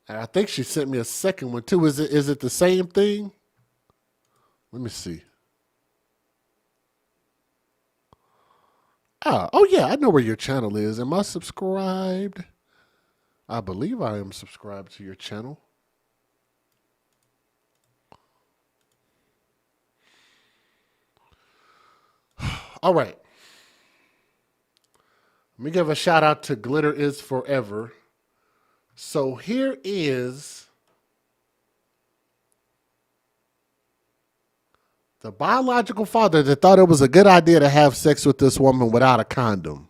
And I think she sent me a second one too. Is it the same thing? Let me see. Oh yeah, I know where your channel is. Am I subscribed? I believe I am subscribed to your channel. All right. Let me give a shout out to Glitter is Forever. So here is the biological father that thought it was a good idea to have sex with this woman without a condom.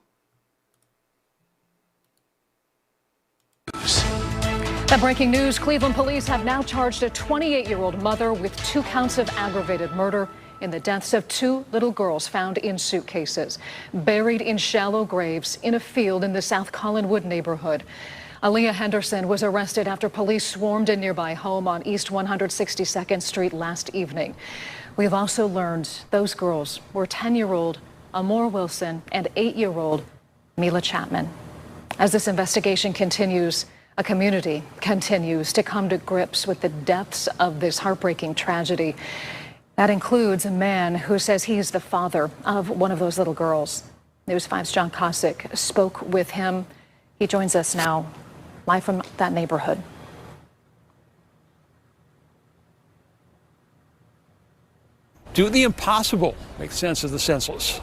That breaking news, Cleveland police have now charged a 28-year-old mother with 2 counts of aggravated murder in the deaths of 2 little girls found in suitcases, buried in shallow graves in a field in the South Collinwood neighborhood. Aaliyah Henderson was arrested after police swarmed a nearby home on East 162nd Street last evening. We've also learned those girls were 10-year-old Amor Wilson and 8-year-old Mila Chapman. As this investigation continues, a community continues to come to grips with the depths of this heartbreaking tragedy. That includes a man who says he is the father of one of those little girls. News 5's John Kosick spoke with him. He joins us now, live from that neighborhood. Do the impossible. Make sense of the senseless.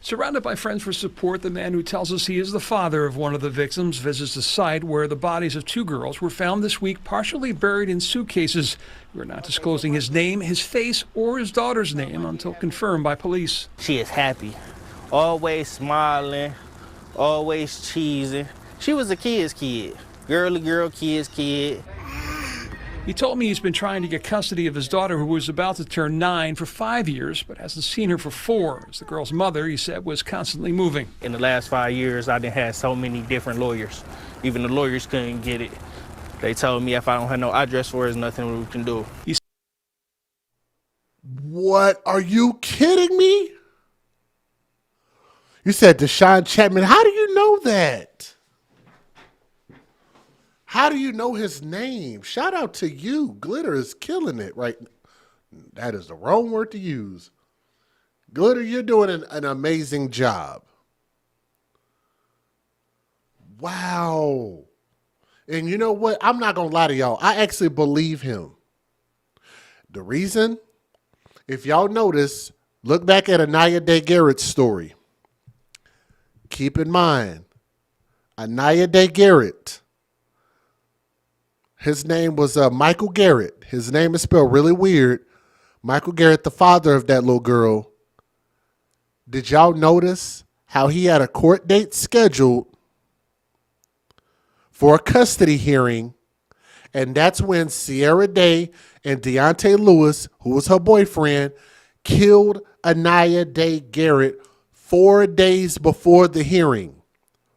Surrounded by friends for support, the man who tells us he is the father of one of the victims visits the site where the bodies of 2 girls were found this week, partially buried in suitcases. We're not disclosing his name, his face, or his daughter's name until confirmed by police. She is happy, always smiling, always cheesing. She was a kid's kid, girly girl, kid's kid. He told me he's been trying to get custody of his daughter, who was about to turn 9, for 5 years, but hasn't seen her for 4. As the girl's mother, he said, was constantly moving. In the last 5 years, I done had so many different lawyers. Even the lawyers couldn't get it. They told me if I don't have no address for her, there's nothing we can do. What? Are you kidding me? You said Deshaun Chapman. How do you know that? How do you know his name? Shout out to you. Glitter is killing it right now. That is the wrong word to use. Glitter, you're doing an amazing job. Wow. And you know what? I'm not going to lie to y'all. I actually believe him. The reason, if y'all notice, look back at Anaya Day Garrett's story. Keep in mind, Anaya Day Garrett, his name was Michael Garrett. His name is spelled really weird. Michael Garrett, the father of that little girl. Did y'all notice how he had a court date scheduled for a custody hearing? And that's when Sierra Day and Deontay Lewis, who was her boyfriend, killed Anaya Day Garrett 4 days before the hearing.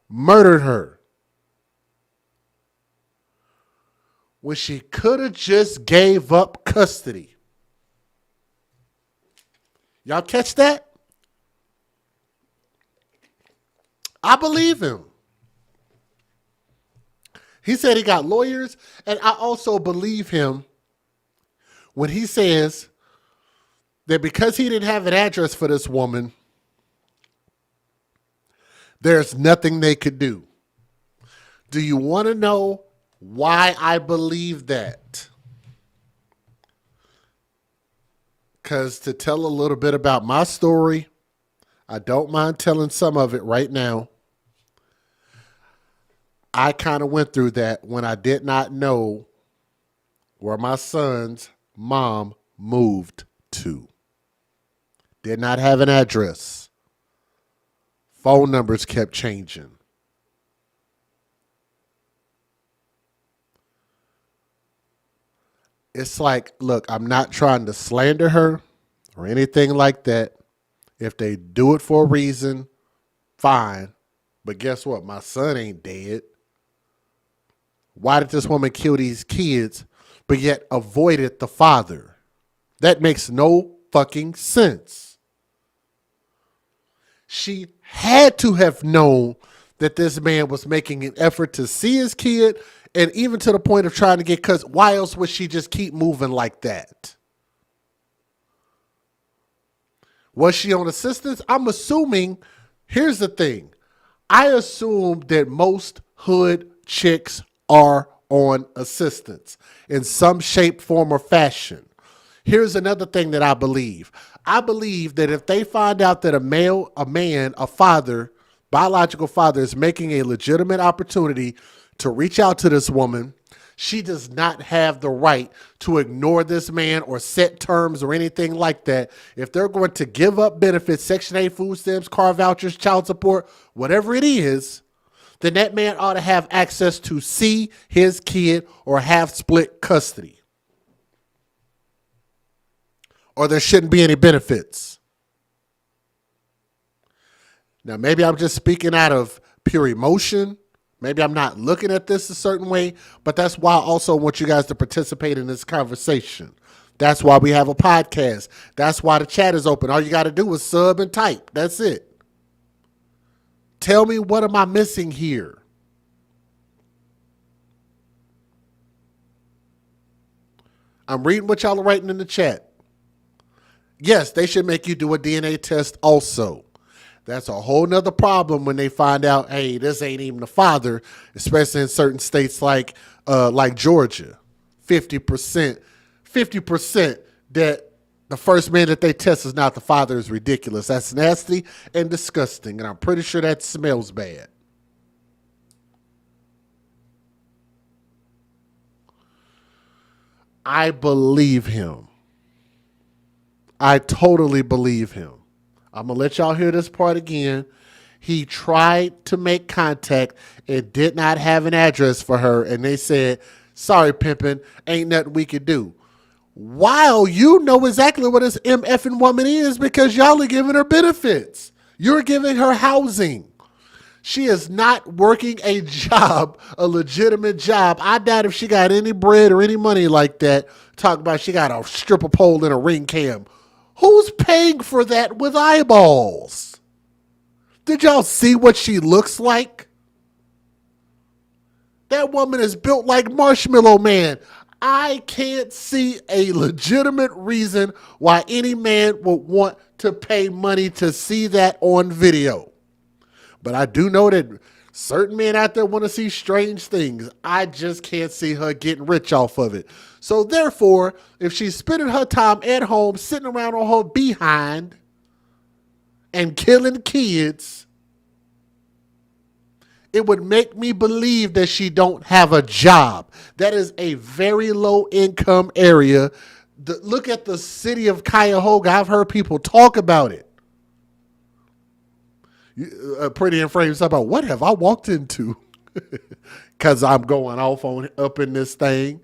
Murdered her. When she could have just gave up custody. Y'all catch that? I believe him. He said he got lawyers, and I also believe him when he says that because he didn't have an address for this woman, there's nothing they could do. Do you want to know why I believe that? Because to tell a little bit about my story, I don't mind telling some of it right now. I kind of went through that when I did not know where my son's mom moved to. Did not have an address. Phone numbers kept changing. It's like, look, I'm not trying to slander her or anything like that. If they do it for a reason, fine. But guess what? My son ain't dead. Why did this woman kill these kids, but yet avoided the father? That makes no fucking sense. She had to have known that this man was making an effort to see his kid, and even to the point of trying to get custody. Why else would she just keep moving like that? Was she on assistance? I'm assuming, here's the thing. I assume that most hood chicks are on assistance in some shape, form, or fashion. Here's another thing that I believe. I believe that if they find out that a father biological father is making a legitimate opportunity to reach out to this woman. She does not have the right to ignore this man or set terms or anything like that. If they're going to give up benefits, Section 8 food stamps, car vouchers, child support, whatever it is, then that man ought to have access to see his kid or have split custody. Or there shouldn't be any benefits. Now, maybe I'm just speaking out of pure emotion. Maybe I'm not looking at this a certain way, but that's why I also want you guys to participate in this conversation. That's why we have a podcast. That's why the chat is open. All you got to do is sub and type. That's it. Tell me, what am I missing here? I'm reading what y'all are writing in the chat. Yes, they should make you do a DNA test also. That's a whole nother problem when they find out, hey, this ain't even the father, especially in certain states like Georgia. 50% that the first man that they test is not the father is ridiculous. That's nasty and disgusting, and I'm pretty sure that smells bad. I believe him. I totally believe him. I'm going to let y'all hear this part again. He tried to make contact and did not have an address for her. And they said, sorry, pimpin', ain't nothing we could do. While you know exactly what this MFing woman is because y'all are giving her benefits. You're giving her housing. She is not working a job, a legitimate job. I doubt if she got any bread or any money like that. Talk about she got a stripper pole and a ring cam. Who's paying for that with eyeballs? Did y'all see what she looks like? That woman is built like Marshmallow Man. I can't see a legitimate reason why any man would want to pay money to see that on video. But I do know that certain men out there want to see strange things. I just can't see her getting rich off of it. So therefore, if she's spending her time at home, sitting around on her behind and killing kids, it would make me believe that she don't have a job. That is a very low income area. Look at the city of Cuyahoga. I've heard people talk about it. Pretty in frame talk about what have I walked into? Because I'm going off on up in this thing.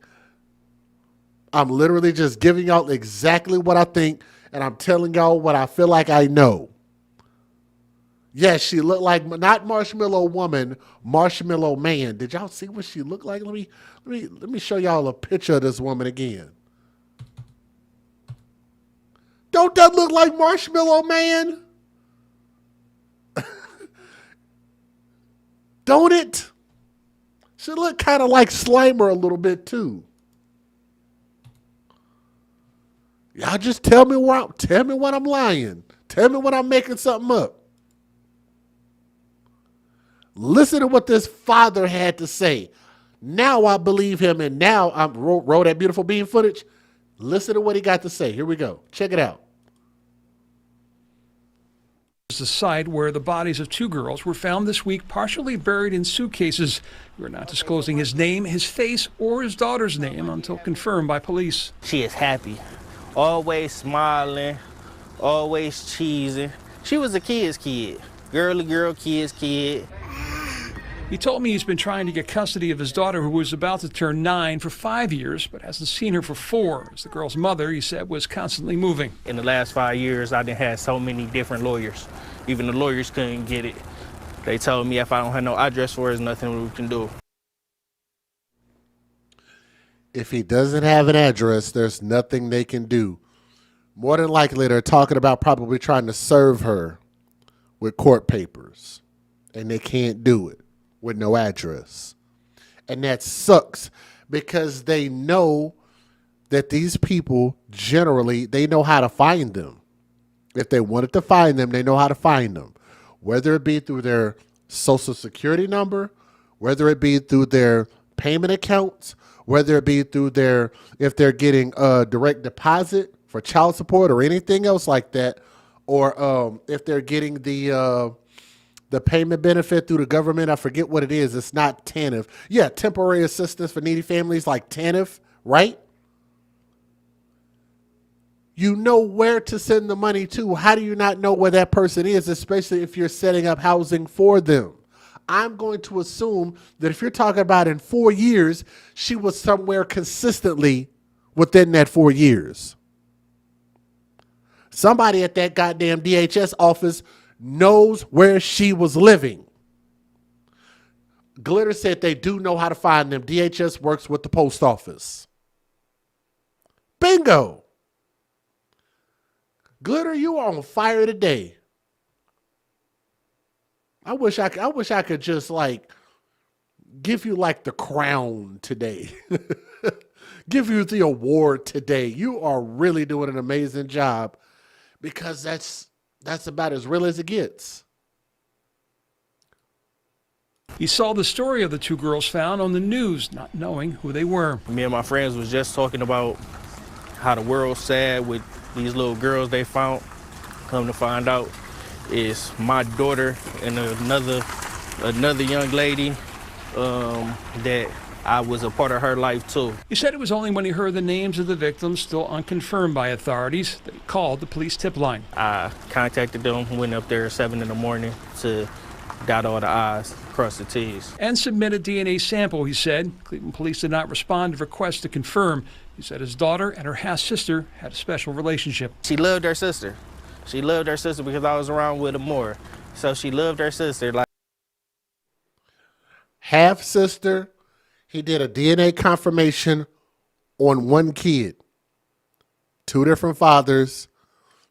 I'm literally just giving y'all exactly what I think, and I'm telling y'all what I feel like I know. Yes, she looked like not Marshmallow Woman, Marshmallow Man. Did y'all see what she looked like? Let me show y'all a picture of this woman again. Don't that look like Marshmallow Man? Don't it? She look kind of like Slimer a little bit too. Y'all just tell me when I'm lying. Tell me when I'm making something up. Listen to what this father had to say. Now I believe him, and now I roll that beautiful bean footage. Listen to what he got to say. Here we go. Check it out. The site where the bodies of two girls were found this week, partially buried in suitcases. We're not disclosing his name, his face, or his daughter's name until confirmed by police. She is happy, always smiling, always cheesing. She was a kid's kid, girly girl, kid's kid. He told me he's been trying to get custody of his daughter, who was about to turn 9, for 5 years, but hasn't seen her for 4. As the girl's mother, he said, was constantly moving. In the last 5 years, I done had so many different lawyers. Even the lawyers couldn't get it. They told me if I don't have no address for it, there's nothing we can do. If he doesn't have an address, there's nothing they can do. More than likely, they're talking about probably trying to serve her with court papers, and they can't do it with no address. And that sucks because they know that these people generally, they know how to find them. If they wanted to find them, they know how to find them. Whether it be through their social security number, whether it be through their payment accounts, whether it be through their, if they're getting a direct deposit for child support or anything else like that, or if they're getting the the payment benefit through the government. I forget what it is. It's not TANF. Yeah, temporary assistance for needy families like TANF, right? You know where to send the money to. How do you not know where that person is, especially if you're setting up housing for them? I'm going to assume that if you're talking about in 4 years, she was somewhere consistently within that 4 years. Somebody at that goddamn DHS office knows where she was living. Glitter said they do know how to find them. DHS works with the post office. Bingo. Glitter, you are on fire today. I wish I could just like give you like the crown today. Give you the award today. You are really doing an amazing job, because that's about as real as it gets. He saw the story of the two girls found on the news, not knowing who they were. Me and my friends was just talking about how the world's sad with these little girls they found. Come to find out, it's my daughter and another young lady that I was a part of her life too. He said it was only when he heard the names of the victims, still unconfirmed by authorities, that he called the police tip line. I contacted them, went up there at 7 in the morning to dot all the I's, cross the T's. And submitted DNA sample, he said. Cleveland police did not respond to requests to confirm. He said his daughter and her half-sister had a special relationship. She loved her sister. She loved her sister because I was around with her more. So she loved her sister. Like half-sister, he did a DNA confirmation on one kid. 2 different fathers.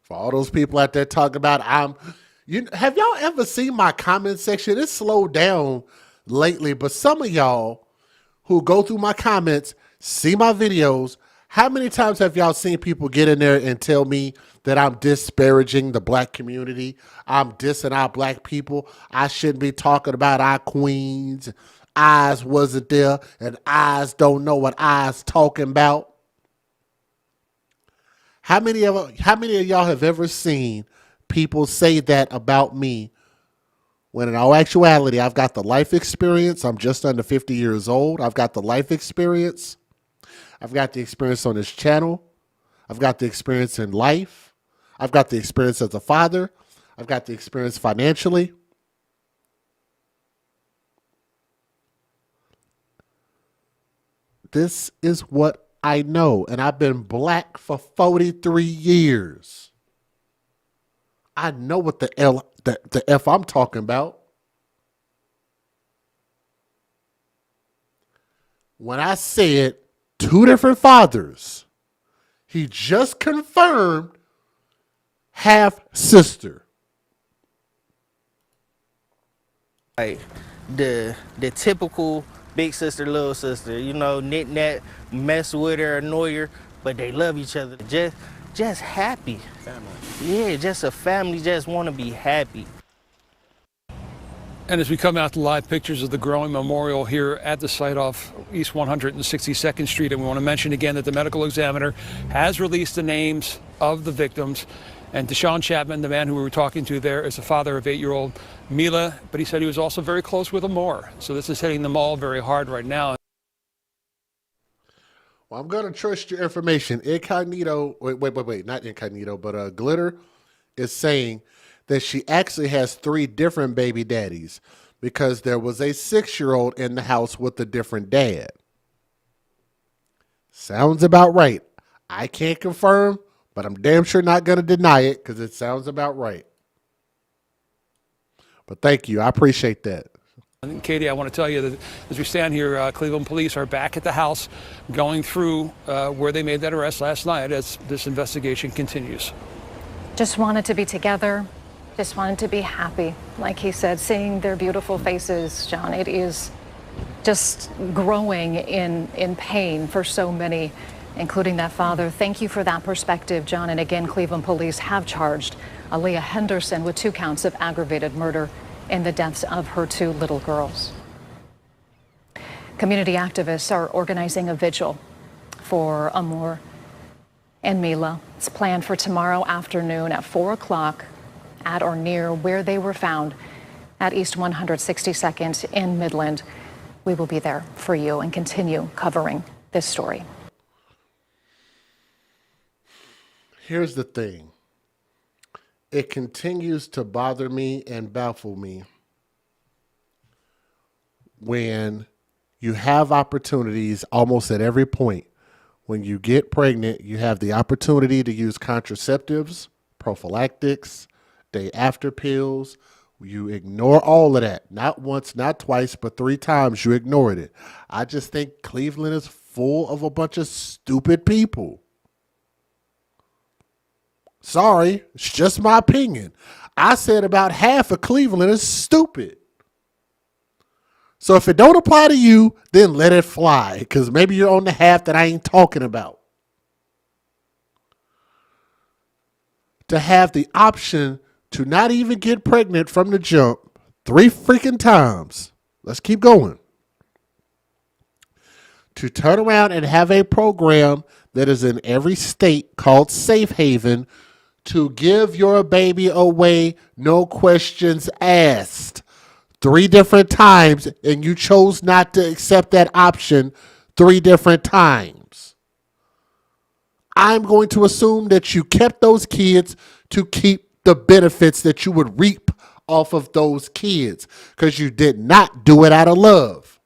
For all those people out there talking about, have y'all ever seen my comment section? It's slowed down lately, but some of y'all who go through my comments, see my videos, how many times have y'all seen people get in there and tell me that I'm disparaging the black community? I'm dissing our black people. I shouldn't be talking about our queens. Eyes wasn't there, and eyes don't know what eyes talking about. How many of y'all have ever seen people say that about me, when in all actuality, I've got the life experience. I'm just under 50 years old. I've got the life experience. I've got the experience on this channel. I've got the experience in life. I've got the experience as a father. I've got the experience financially. This is what I know, and I've been black for 43 years. I know what the F I'm talking about. When I said 2 different fathers, he just confirmed half-sister. Like the typical big sister, little sister, you know, knit-knat, mess with her, annoy her, but they love each other. Just happy. Family. Yeah, just a family, just want to be happy. And as we come out to live pictures of the growing memorial here at the site off East 162nd Street, and we want to mention again that the medical examiner has released the names of the victims. And Deshaun Chapman, the man who we were talking to there, is the father of 8-year-old Mila, but he said he was also very close with Amor. So this is hitting them all very hard right now. Well, I'm going to trust your information. Incognito, wait, not Incognito, but Glitter is saying that she actually has 3 different baby daddies because there was a 6-year-old in the house with a different dad. Sounds about right. I can't confirm, but I'm damn sure not going to deny it because it sounds about right. But thank you. I appreciate that. And Katie, I want to tell you that as we stand here, Cleveland police are back at the house going through where they made that arrest last night as this investigation continues. Just wanted to be together. Just wanted to be happy. Like he said, seeing their beautiful faces, John, it is just growing in pain for so many, including that father. Thank you for that perspective, John. And again, Cleveland police have charged Aaliyah Henderson with 2 counts of aggravated murder in the deaths of her 2 little girls. Community activists are organizing a vigil for Amor and Mila. It's planned for tomorrow afternoon at 4 o'clock at or near where they were found at East 162nd in Midland. We will be there for you and continue covering this story. Here's the thing. It continues to bother me and baffle me when you have opportunities almost at every point. When you get pregnant, you have the opportunity to use contraceptives, prophylactics, day after pills. You ignore all of that. Not once, not twice, but 3 times you ignored it. I just think Cleveland is full of a bunch of stupid people. Sorry, it's just my opinion. I said about half of Cleveland is stupid. So if it don't apply to you, then let it fly, because maybe you're on the half that I ain't talking about. To have the option to not even get pregnant from the jump 3 freaking times. Let's keep going. To turn around and have a program that is in every state called Safe Haven to give your baby away, no questions asked. 3 different times, and you chose not to accept that option 3 different times. I'm going to assume that you kept those kids to keep the benefits that you would reap off of those kids, because you did not do it out of love.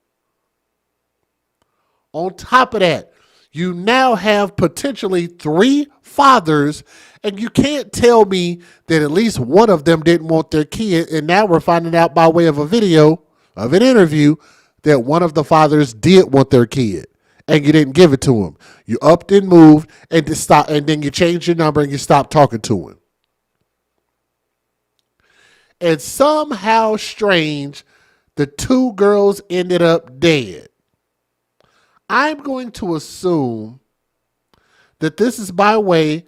On top of that, you now have potentially 3 fathers, and you can't tell me that at least one of them didn't want their kid, and now we're finding out by way of a video, of an interview, that one of the fathers did want their kid, and you didn't give it to him. You upped and moved, and then you changed your number and you stopped talking to him. And somehow strange, the 2 girls ended up dead. I'm going to assume that this is by way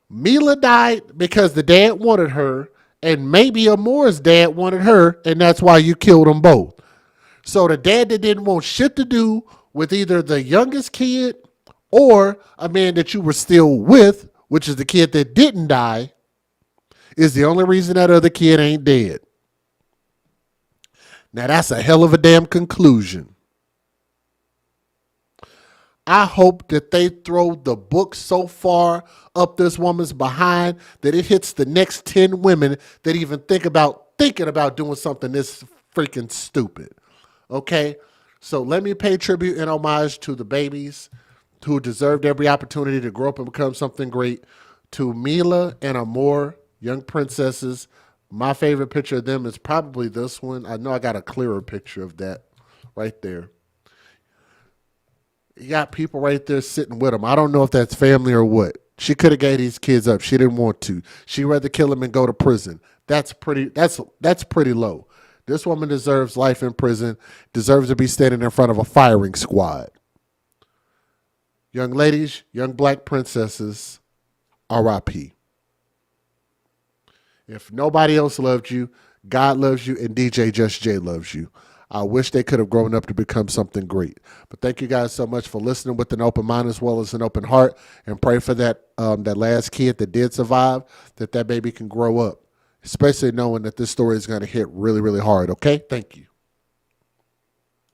Mila died because the dad wanted her, and maybe Amore's dad wanted her, and that's why you killed them both. So the dad that didn't want shit to do with either the youngest kid or a man that you were still with, which is the kid that didn't die, is the only reason that other kid ain't dead. Now that's a hell of a damn conclusion. I hope that they throw the book so far up this woman's behind that it hits the next 10 women that even thinking about doing something this freaking stupid. Okay? So let me pay tribute and homage to the babies who deserved every opportunity to grow up and become something great. To Mila and Amore, young princesses. My favorite picture of them is probably this one. I know I got a clearer picture of that right there. You got people right there sitting with them. I don't know if that's family or what. She could have gave these kids up. She didn't want to. She'd rather kill them and go to prison. That's pretty low. This woman deserves life in prison, deserves to be standing in front of a firing squad. Young ladies, young black princesses, R.I.P. If nobody else loved you, God loves you, and DJ Just J loves you. I wish they could have grown up to become something great. But thank you guys so much for listening with an open mind as well as an open heart, and pray for that last kid that did survive, that baby can grow up, especially knowing that this story is going to hit really, really hard. Okay? Thank you.